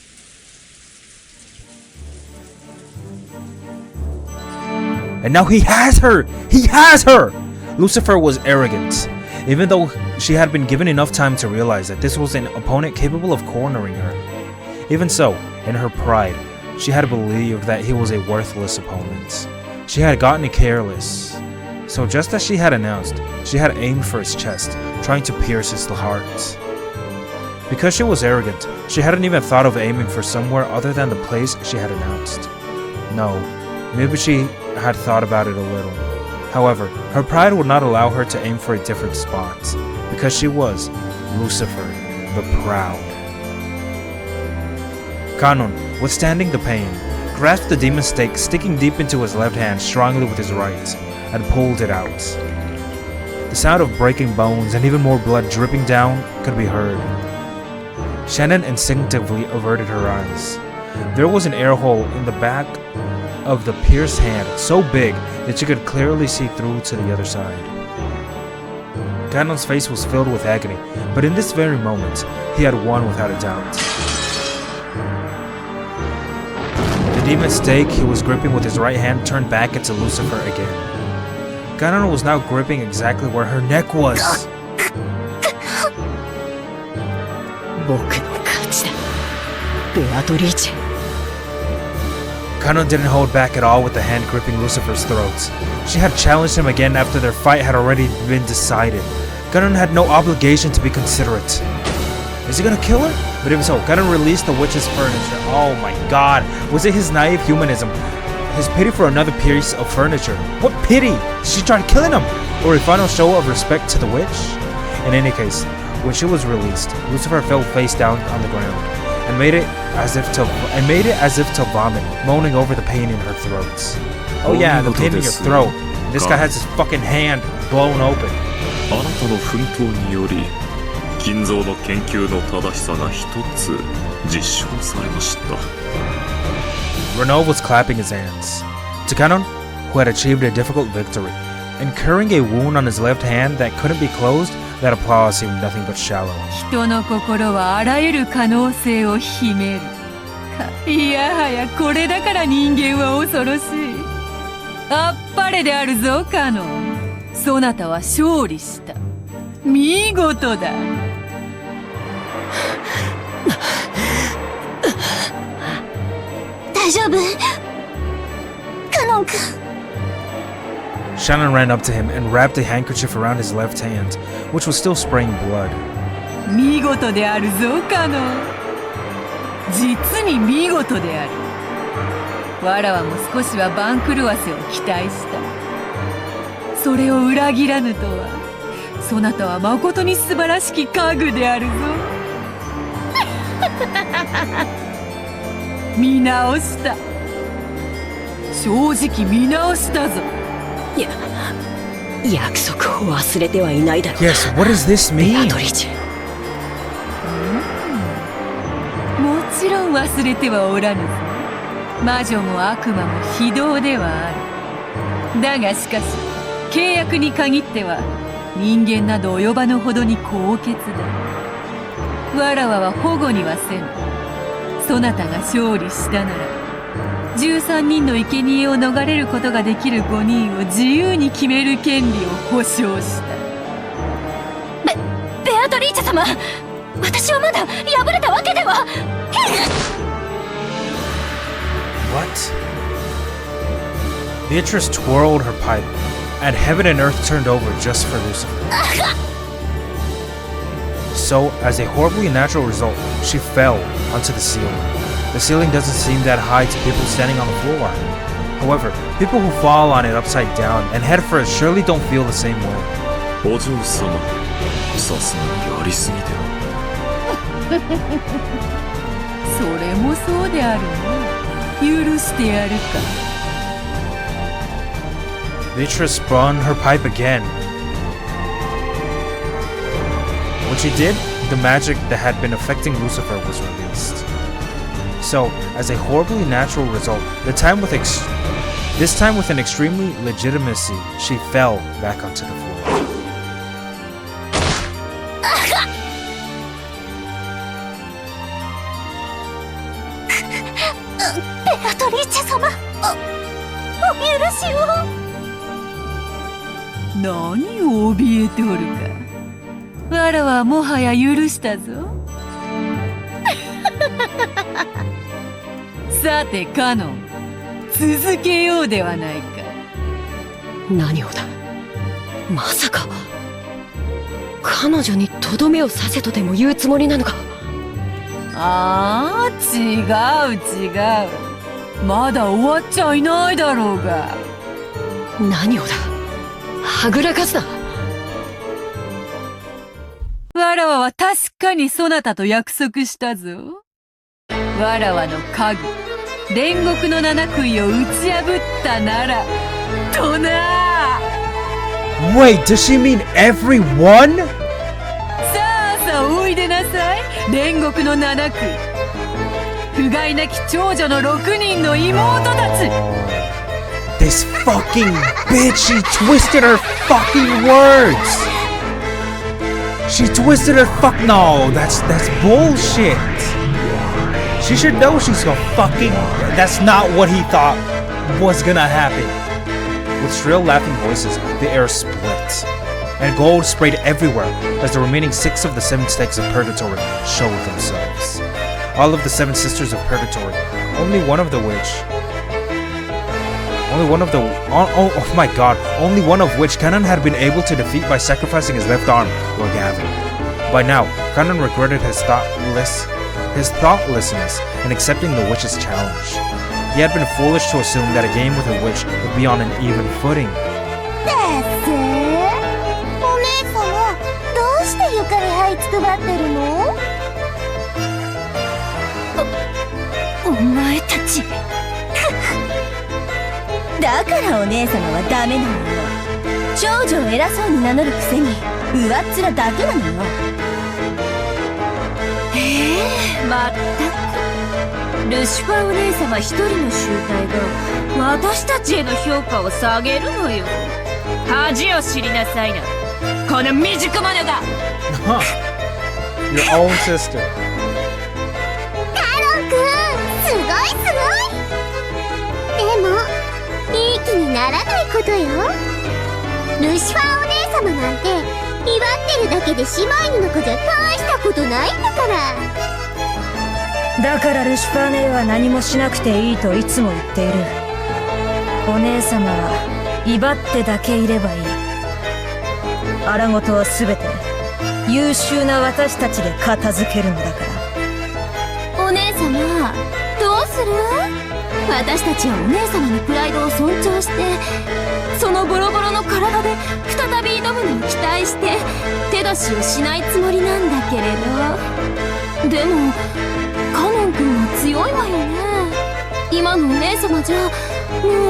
[SPEAKER 1] And now he has her! He has her! Lucifer was arrogant, even though she had been given enough time to realize that this was an opponent capable of cornering her. Even so, in her pride, she had believed that he was a worthless opponent. She had gotten careless. So just as she had announced, she had aimed for his chest, trying to pierce his heart. Because she was arrogant, she hadn't even thought of aiming for somewhere other than the place she had announced. No, maybe she had thought about it a little. However, her pride would not allow her to aim for a different spot, because she was Lucifer, the Proud. Kanon, withstanding the pain, grasped the demon stake sticking deep into his left hand strongly with his right, and pulled it out. The sound of breaking bones and even more blood dripping down could be heard. Shanon instinctively averted her eyes. There was an air hole in the back of the pierced hand so big that she could clearly see through to the other side. Kanon's face was filled with agony, but in this very moment, he had won without a doubt. The demon stake he was gripping with his right hand turned back into Lucifer again. Kanon was now gripping exactly where her neck was. Kanon didn't hold back at all with the hand gripping Lucifer's throat. She had challenged him again after their fight had already been decided. Kanon had no obligation to be considerate. Is he gonna kill her? But if so, Kanon released the witch's furniture. Oh my god. Was it his naive humanism? His pity for another piece of furniture? What pity? Did she try killing him? Or a final show of respect to the witch? In any case, when she was released, Lucifer fell face down on the ground and made it as if to vomit, moaning over the pain in her throat. Oh yeah, the pain in your throat. This guy has his fucking hand blown open.
[SPEAKER 7] あなたの奮闘により、金蔵の研究の正しさが一つ実証されました。
[SPEAKER 1] Renault was clapping his hands. To Kanon, who had achieved a difficult victory, incurring a wound on his left hand that couldn't be closed, that applause seemed nothing but shallow.
[SPEAKER 6] 人の心はあらゆる可能性を秘める。いやはやこれだから人間は恐ろしい。あっぱれであるぞカノン。そなたは勝利した。見事だ。
[SPEAKER 3] 大丈夫？カノン君。
[SPEAKER 1] Shannon ran up to him and wrapped a handkerchief around his left hand, which was still spraying blood.
[SPEAKER 6] 見事であるぞカノン。実に見事である。わらわも少しは番狂わせを期待した。それを裏切らぬとは、そなたは誠に素晴らしき家具であるぞ。見直した。正直見直したぞ。
[SPEAKER 5] いや、約束を忘れてはいないだろう。
[SPEAKER 1] Yes, what does this
[SPEAKER 5] ベア
[SPEAKER 1] mean?
[SPEAKER 5] トリーチェ。
[SPEAKER 6] もちろん忘れてはおらぬぞ。魔女も悪魔も非道ではある。だがしかし契約に限っては人間など及ばぬほどに高潔だ。わらわは保護にはせぬ。そなたが勝利したなら13人の生贄を逃れることができる5人を自由に決める権利を保証した。
[SPEAKER 8] ベアトリーチェ様、私はまだ破れたわけでは。
[SPEAKER 1] What? Beatrice twirled her pipe, and heaven and earth turned over just for Lucifer. So, as a horribly natural result, she fell onto the ceiling. The ceiling doesn't seem that high to people standing on the floor. However, people who fall on it upside down and head first surely don't feel the same way.
[SPEAKER 7] お嬢様、さすがにやりすぎでは。
[SPEAKER 6] それもそうであるな。許してやるか。
[SPEAKER 1] Beatrice spun her pipe again. When she did, the magic that had been affecting Lucifer was released. So, as a horribly natural result, this time with an extremely legitimacy, she fell back onto the floor.
[SPEAKER 3] ベアトリーチェ様、お許しを。
[SPEAKER 6] 何を怯えておるか。わらはもはや許したぞ。さてカノン、続けようではないか。
[SPEAKER 5] 何をだ。まさか彼女にとどめを刺せとでも言うつもりなのか。
[SPEAKER 6] ああ、違う違う。まだ終わっちゃいないだろうが。
[SPEAKER 5] 何をだ。はぐらかすな。
[SPEAKER 6] わらわは確かにそなたと約束したぞ。わらわの家具、煉獄の七杭を打ち破ったならとな。
[SPEAKER 1] Wait, does she mean everyone?
[SPEAKER 6] さあさあおいでなさい、煉獄の七杭。不甲斐なき長女の6人の妹たち。
[SPEAKER 1] This fucking bitch, she twisted her fucking words. She twisted her No, that's bullshit. She should know she's gonna fucking... That's not what he thought was gonna happen. With shrill laughing voices, the air split, and gold sprayed everywhere as the remaining 6 of the 7 stakes of Purgatory showed themselves. All of the 7 sisters of Purgatory, only one of which Kanan had been able to defeat by sacrificing his left arm, were gathered. By now, Kanan regretted his thoughtlessness in accepting the witch's challenge. He had been foolish to assume that a game with a witch would be on an even footing.
[SPEAKER 3] お姉様、どうして床に這いつくばってるの？
[SPEAKER 8] お前たち。だからお姉様はダメなのよ。長女を偉そうに名乗るくせに上っ面だけなのよ。まったくルシファーお姉様一人の集体が私たちへの評価を下げるのよ。恥を知りなさいな、この未熟者が。
[SPEAKER 1] Your own sister.
[SPEAKER 3] カロン君、すでもいい気にならないことよ。ルシファーお姉様なんて祝ってるだけで姉妹の子じゃ大したことないんだから。
[SPEAKER 8] だからルシファー姉は何もしなくていいといつも言っている。お姉様は威張ってだけいればいい。荒事は全て優秀な私たちで片付けるのだから。
[SPEAKER 3] お姉様どうする？私たちはお姉様のプライドを尊重して、そのボロボロの体で再び挑むのを期待して手出しをしないつもりなんだけれど。でもカノン君は強いわよね。今のお姉様じゃも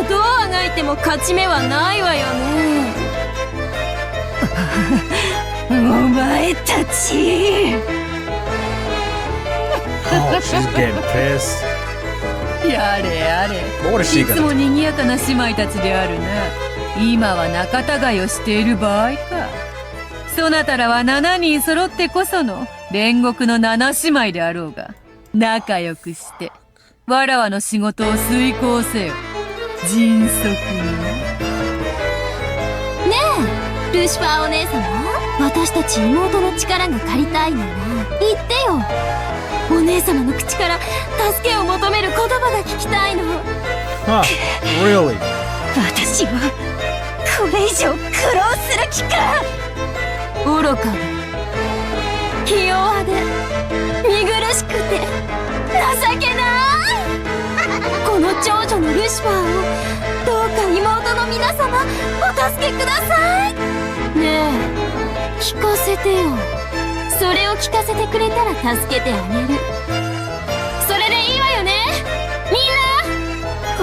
[SPEAKER 3] うどうあがいても勝ち目はないわよね。
[SPEAKER 8] お前たち
[SPEAKER 1] Oh, she's getting pissed.
[SPEAKER 6] やれやれ、
[SPEAKER 1] What is she
[SPEAKER 6] いつ
[SPEAKER 1] gonna
[SPEAKER 6] も
[SPEAKER 1] do?
[SPEAKER 6] 賑やかな姉妹たちであるな。今は仲違いをしている場合か。そなたらは7人揃ってこその煉獄の7姉妹であろうが、仲良くしてわらわの仕事を遂行せよ。迅速に。
[SPEAKER 3] ねえルシファーお姉様、私たち妹の力が借りたいなら言ってよ。お姉様の口から助けを求める言葉が聞きたいの。
[SPEAKER 1] Huh, really?
[SPEAKER 8] 私はこれ以上苦労する気か。
[SPEAKER 3] 愚かでひ弱で見苦しくて情けないこの長女のルシファーをどうか妹の皆様お助けください。ねえ聞かせてよ。それを聞かせてくれたら助けてあげる。それでいいわよねみん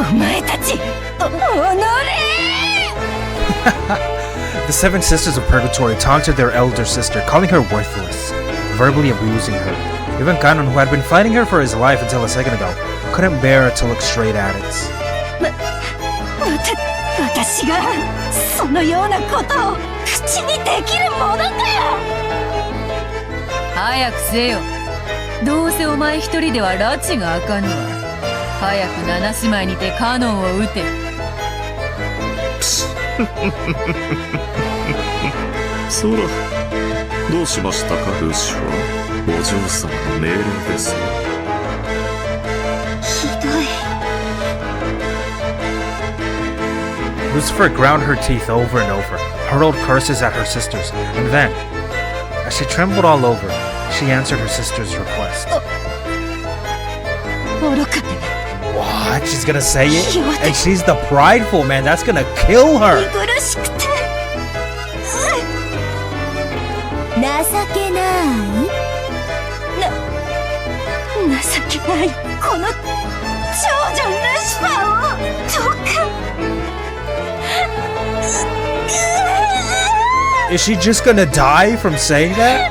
[SPEAKER 3] な。
[SPEAKER 8] お前たちおのれ
[SPEAKER 1] The seven sisters of Purgatory taunted their elder sister, calling her worthless, verbally abusing her. Even Kanon, who had been fighting her for his life until a second ago, couldn't bear to look straight at it.
[SPEAKER 8] 私がそのようなことを口にできるものかよ。
[SPEAKER 6] 早くせよ。どうせお前一人では拉致が開かぬわ。早く7姉妹にてカノンを撃て。
[SPEAKER 7] そら、どうしましたかルシファー。お嬢様の命令ですよ。
[SPEAKER 3] ひどい。
[SPEAKER 1] Lucifer ground her teeth over and over, hurled curses at her sisters, and then, as she trembled all over, she answered her sister's request.
[SPEAKER 8] 愚かで
[SPEAKER 1] What? She's gonna say it? And she's the prideful man. That's gonna kill her.
[SPEAKER 8] 見苦しくて情けない情けないこの長女ルシファーをどうか。
[SPEAKER 1] Is she just gonna die from saying that?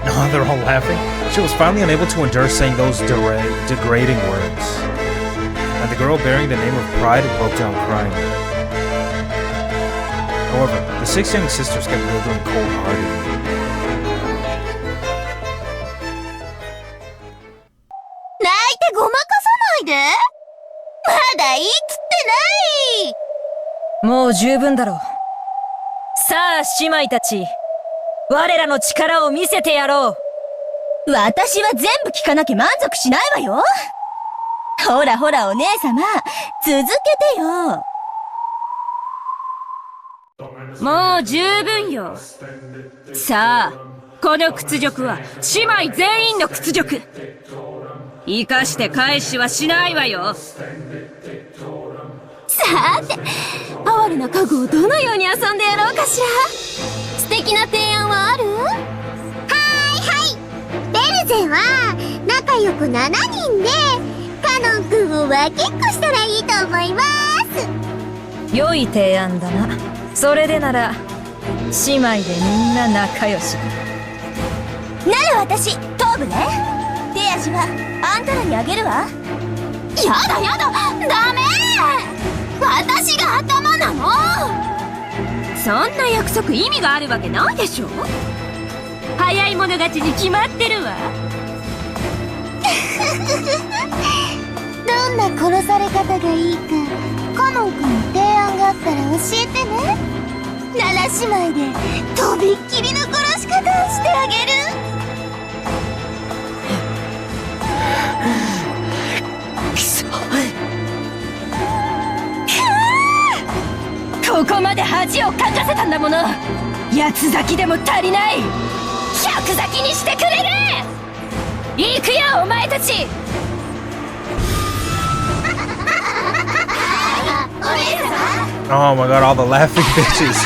[SPEAKER 1] No, they're all laughing. She was finally unable to endure saying those degrading words. And the girl bearing the name of Pride broke down crying. However, the 6 young sisters kept withering cold-heartedly.
[SPEAKER 3] 泣いてごまかさないで。まだいいっつってない。
[SPEAKER 8] もう十分だろう。さあ姉妹たち、我らの力を見せてやろう。私は全部聞かなきゃ満足しないわよ。ほらほらお姉様、続けてよ。もう十分よ。さあ、この屈辱は姉妹全員の屈辱。生かして返しはしないわよ。
[SPEAKER 3] さて、哀れな家具をどのように遊んでやろうかしら。素敵な提案はある？はい。ベルゼは仲良く7人でカノン君を分けっこしたらいいと思います。
[SPEAKER 8] 良い提案だな。それでなら姉妹でみんな仲良し。
[SPEAKER 3] なら私頭部ね。手足はあんたらにあげるわ。やだダメ。私が頭なの。
[SPEAKER 8] そんな約束意味があるわけないでしょ。早い者勝ちに決まってるわ。
[SPEAKER 3] どんな殺され方がいいかカノン君に提案があったら教えてね。7姉妹でとびっきりの殺し方をしてあげる。
[SPEAKER 8] くそ。ここまで恥をかかせたんだもの。八つ咲きでも足りない。百咲きにしてくれる。行くよお前たち。
[SPEAKER 1] Oh my god, all the laughing bitches.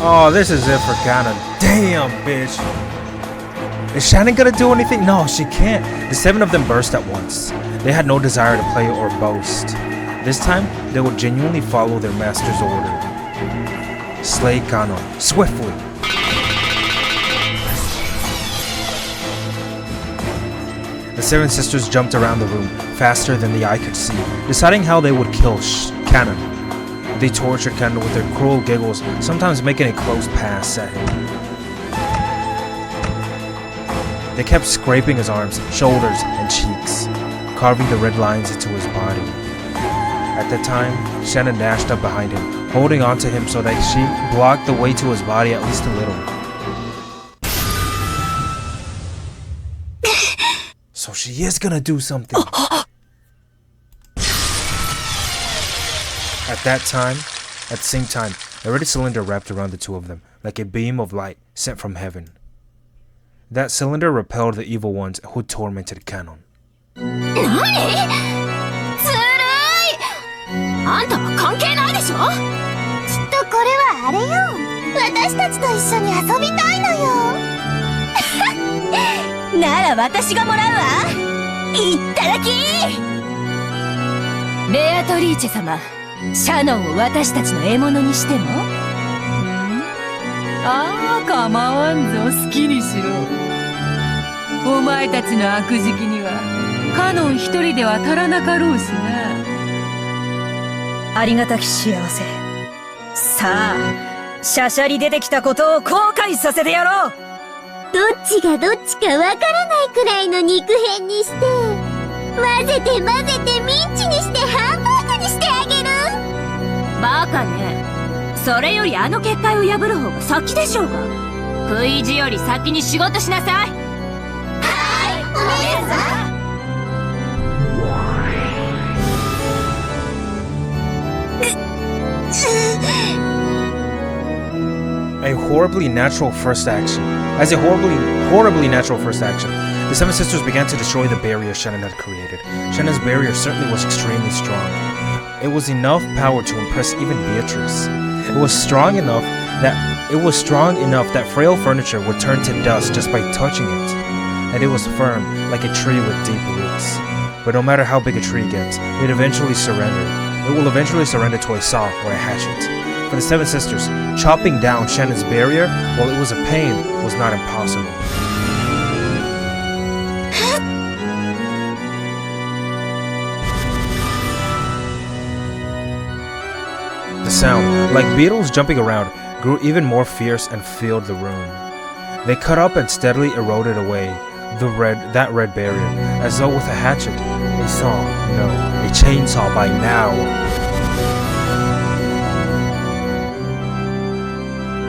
[SPEAKER 1] Oh, this is it for Ganon. Damn, bitch. Is Shanon gonna do anything? No, she can't. The 7 of them burst at once. They had no desire to play or boast. This time, they would genuinely follow their master's order. Slay Ganon, swiftly. The 7 sisters jumped around the room, faster than the eye could see, deciding how they would kill Ganon. They tortured Ganon with their cruel giggles, sometimes making a close pass at him. They kept scraping his arms, shoulders, and cheeks, carving the red lines into his body. At that time, Shanon dashed up behind him, holding onto him so that she blocked the way to his body at least a little. So she is gonna do something. At the same time, a red cylinder wrapped around the 2 of them, like a beam of light sent from heaven. That cylinder repelled the evil ones who tormented Ganon.
[SPEAKER 8] なに？ずるい！あんたは関係ないでしょ？
[SPEAKER 3] きっとこれはあれよ。私たちと一緒に遊びたいのよ。
[SPEAKER 8] なら私がもらうわ。いっただき！ベアトリーチェ様、シャノンを私たちの獲物にしても？
[SPEAKER 6] ああ、構わんぞ、好きにしろ。お前たちの悪時期にはカノン一人では足らなかろうしな。
[SPEAKER 8] ありがたき幸せ。さあ、しゃしゃり出てきたことを後悔させてやろう。
[SPEAKER 3] どっちがどっちかわからないくらいの肉片にして、混ぜて混ぜてミンチにしてハンバーグにしてあげる。
[SPEAKER 8] バカね。それよりあの結界を破る方が先でしょうが。食い意地より先に仕事しなさい。
[SPEAKER 3] はい、お姉さん。
[SPEAKER 1] As a horribly natural first action, the 7 sisters began to destroy the barrier Shanon had created. Shanon's barrier certainly was extremely strong. It was enough power to impress even Beatrice. It was strong enough that frail furniture would turn to dust just by touching it. And it was firm, like a tree with deep roots. But no matter how big a tree gets, it will eventually surrender to a saw or a hatchet. For the 7 sisters, chopping down Shanon's barrier, while it was a pain, was not impossible. The sound, like beetles jumping around, grew even more fierce and filled the room. They cut up and steadily eroded away that red barrier, as though with a hatchet, a chainsaw by now.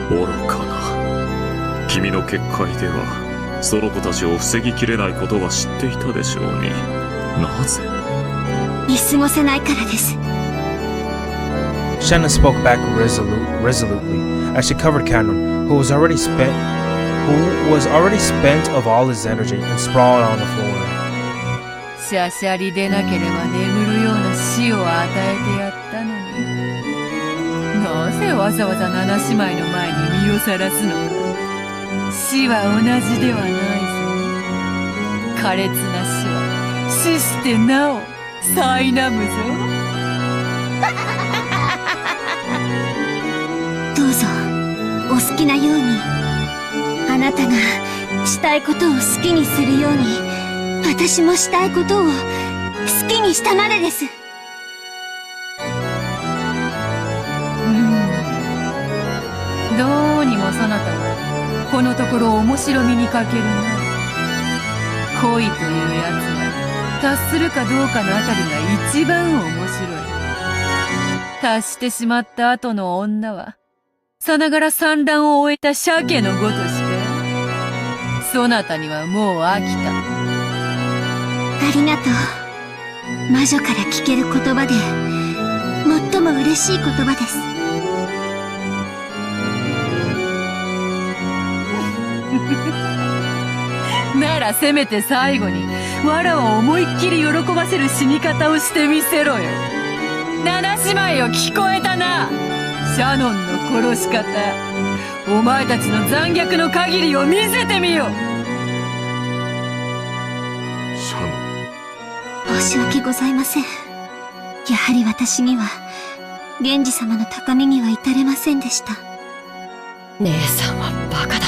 [SPEAKER 7] 愚かな。君の結界ではその子たちを防ぎきれないことは知っていたでしょうに。なぜ？
[SPEAKER 3] 見過ごせないからです。
[SPEAKER 1] Shanon spoke back resolutely as she covered Ganon, who was already spent of all his energy and sprawled on the floor.
[SPEAKER 6] しゃしゃり出なければ眠るような死を与えてやったのに。なぜわざわざ7姉妹の前に身をさらすのか。死は同じではないぞ。苛烈な死は死してなお苛むぞ。
[SPEAKER 3] どうぞお好きなように。あなたがしたいことを好きにするように、私もしたいことを好きにしたまでです。
[SPEAKER 6] そなたはこのところ面白みに欠けるな。恋というやつは達するかどうかのあたりが一番面白い。達してしまった後の女はさながら産卵を終えた鮭のごとしか。そなたにはもう飽きた。
[SPEAKER 3] ありがとう。魔女から聞ける言葉で最も嬉しい言葉です。
[SPEAKER 6] ならせめて最後にわらを思いっきり喜ばせる死に方をしてみせろよ。七姉妹を聞こえたな。シャノンの殺し方、お前たちの残虐の限りを見せてみよ。
[SPEAKER 4] シャノン、
[SPEAKER 3] 申し訳ございません。やはり私には源氏様の高みには至れませんでした。
[SPEAKER 5] 姉さんはバカだ。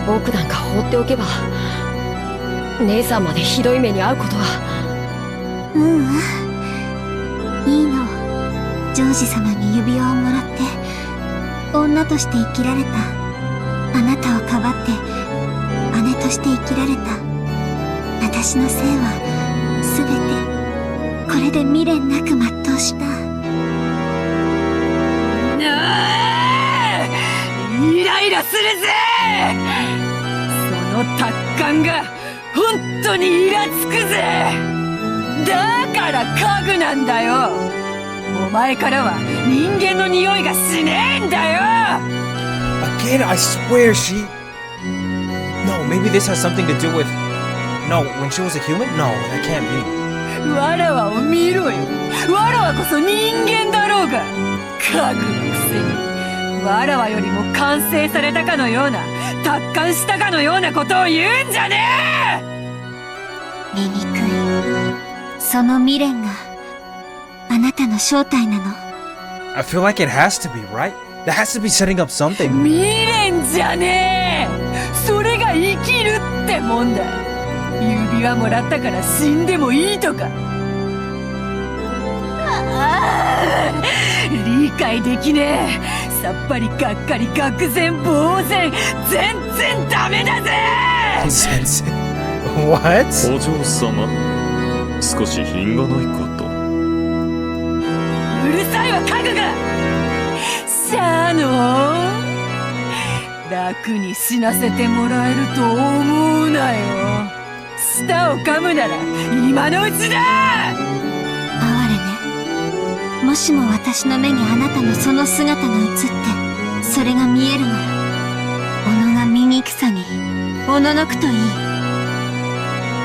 [SPEAKER 5] 僕なんか放っておけば姉さんまでひどい目に遭うことは。
[SPEAKER 3] いいの。ジョージ様に指輪をもらって女として生きられたあなたをかばって姉として生きられた私の生はすべてこれで未練なく全うした。
[SPEAKER 6] イライラするぜ。その達観が本当にイラつくぜ。だから家具なんだよ。お前からは人間の匂いがしねえんだよ。
[SPEAKER 1] Again, I swear she... No, maybe this has something to do with... No, when she was a human? No, that can't be.
[SPEAKER 6] わらわを見ろよ。わらわこそ人間だろうが。家具のくせにわらわよりも完成されたかのような、達観したかのようなことを言うんじゃねえ。
[SPEAKER 3] 醜い。その未練があなたの正体なの。
[SPEAKER 1] I feel like it has to be, right? That has to be setting up something.
[SPEAKER 6] 未練じゃねえ。それが生きるってもんだ。指輪もらったから死んでもいいとか。理解できねえ。さっぱりがっかり愕然呆然。全然ダメだぜ。
[SPEAKER 1] What?
[SPEAKER 7] お嬢様、少し品がないかと。
[SPEAKER 6] うるさいわ家具が。シャノン、楽に死なせてもらえると思うなよ。舌を噛むなら今のうちだ。
[SPEAKER 3] 哀れね。もしも私の目にあなたのその姿が映ってそれが見えるなら、おのが醜さにおののくといい。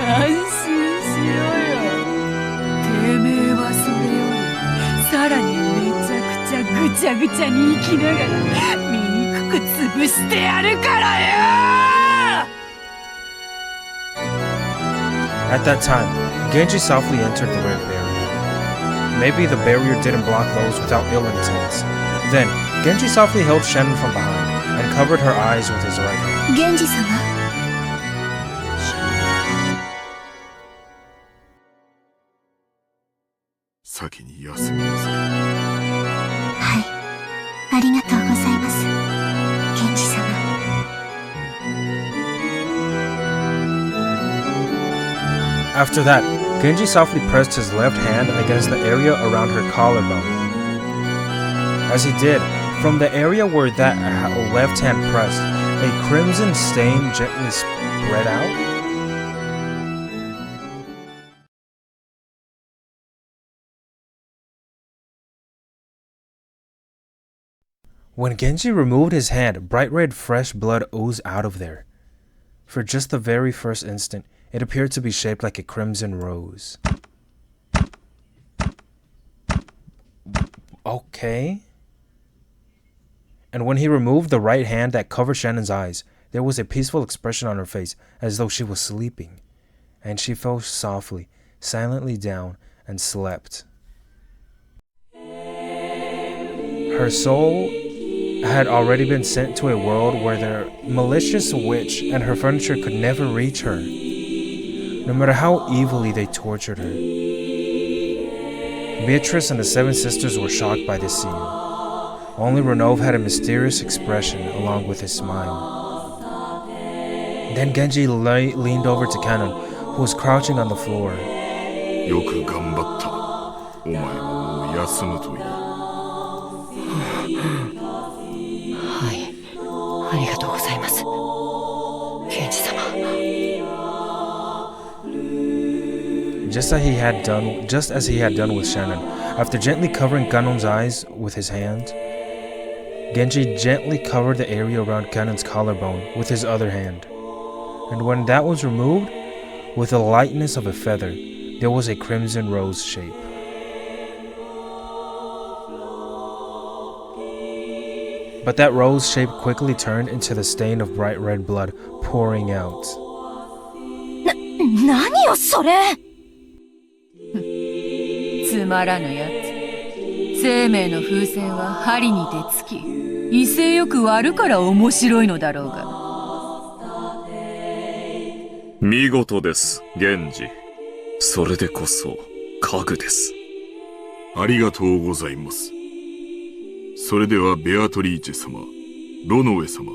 [SPEAKER 6] 安心しろよ。てめえはそれよりさらにめちゃくちゃぐちゃぐちゃに生きながら醜く潰してやるからよ。
[SPEAKER 1] At that time, Genji softly entered the red barrier. Maybe the barrier didn't block those without ill intents. Then, Genji softly held Shannon from behind and covered her eyes with his right hand.
[SPEAKER 3] 源氏様、
[SPEAKER 4] 先に休みなさい。
[SPEAKER 3] はい、ありがとうございます、源氏様。
[SPEAKER 1] After that, Genji softly pressed his left hand against the area around her collarbone. As he did, from the area where that left hand pressed, a crimson stain gently spread out. When Genji removed his hand, bright red fresh blood oozed out of there. For just the very first instant, it appeared to be shaped like a crimson rose. Okay. And when he removed the right hand that covered Shannon's eyes, there was a peaceful expression on her face, as though she was sleeping. And she fell softly, silently down, and slept. Her soul had already been sent to a world where the malicious witch and her furniture could never reach her, no matter how evilly they tortured her. Beatrice and the 7 sisters were shocked by this scene. Only Renov had a mysterious expression along with his smile. Then Genji leaned over to Kanon, who was crouching on the floor.
[SPEAKER 4] よく頑張った。お前ももう休むといい。
[SPEAKER 5] はい。ありがとうございます。ケンジ様。
[SPEAKER 1] Just as he had done with Shanon, after gently covering Kanon's eyes with his hand, Genji gently covered the area around Kanon's collarbone with his other hand. And when that was removed, with the lightness of a feather, there was a crimson rose shape. But that rose shape quickly turned into the stain of bright red blood pouring out.
[SPEAKER 8] 何よそれ。
[SPEAKER 6] つまらぬやつ。生命の風船は針にてつき、威勢よく割るから面白いのだろうが。
[SPEAKER 7] 見事です、源氏。それでこそ家具です。
[SPEAKER 4] ありがとうございます。それではベアトリーチェ様、ロノウェ様、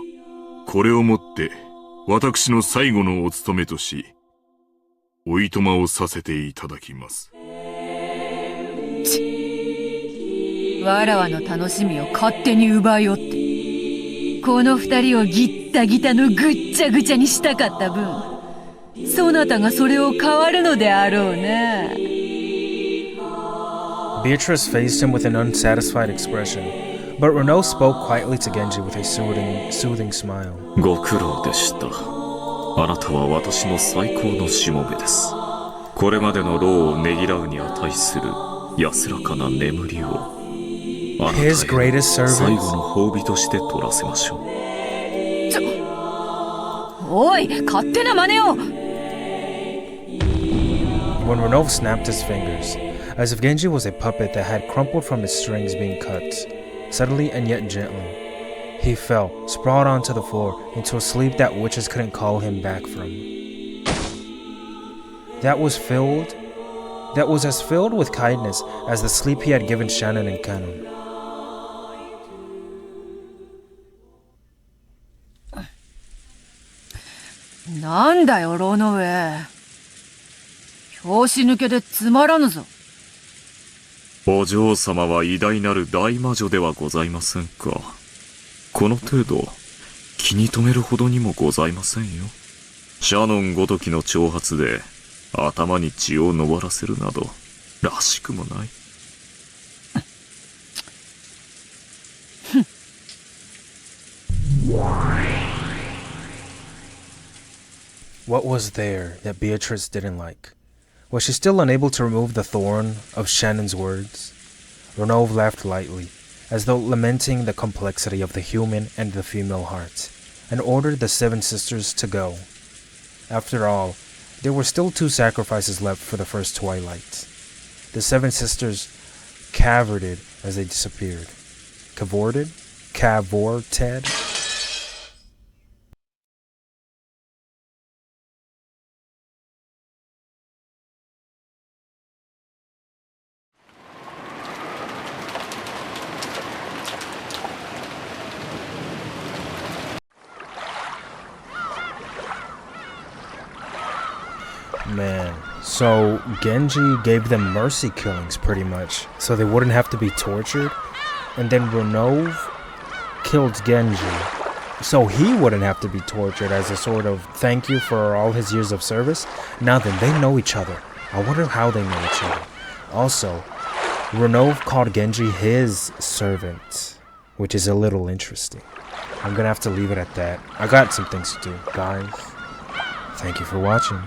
[SPEAKER 4] これをもって私の最後のお務めとし、おいとまをさせていただきます。
[SPEAKER 6] わらわの楽しみを勝手に奪いおって、この二人をギッタギタのぐっちゃぐちゃにしたかった分、そなたがそれを変わるのであろうな。
[SPEAKER 1] Beatrice faced him with an unsatisfied expression, but Renault spoke quietly to Genji with a soothing smile.
[SPEAKER 7] ご苦労でした。あなたは私の最高のしもべです。これまでの労をねぎらうに値する安らかな眠りを、あなたへの最後の褒美として取らせましょう。
[SPEAKER 6] おい、勝手な真似を。
[SPEAKER 1] When Renault snapped his fingers, as if Genji was a puppet that had crumpled from its strings being cut, suddenly and yet gently, he fell, sprawled onto the floor, into a sleep that witches couldn't call him back from. That was as filled with kindness as the sleep he had given Shanon and Kanon.
[SPEAKER 6] なんだよ、ロノウェ。拍子抜けでつまらぬぞ。
[SPEAKER 7] お嬢様は偉大なる大魔女ではございませんか。この程度、気に留めるほどにもございませんよ。シャノンごときの挑発で、頭に血を上らせるなど、らしくもない。
[SPEAKER 1] What was there that Beatrice didn't like? Was she still unable to remove the thorn of Shannon's words? Renov laughed lightly, as though lamenting the complexity of the human and the female heart, and ordered the 7 sisters to go. After all, there were still 2 sacrifices left for the first twilight. The 7 sisters cavorted as they disappeared. Cavorted? Cavorted? Man, so Genji gave them mercy killings pretty much, so they wouldn't have to be tortured. And then Renov killed Genji, so he wouldn't have to be tortured as a sort of thank you for all his years of service. Now then, they know each other. I wonder how they know each other. Also, Renov called Genji his servant, which is a little interesting. I'm gonna have to leave it at that. I got some things to do, guys. Thank you for watching.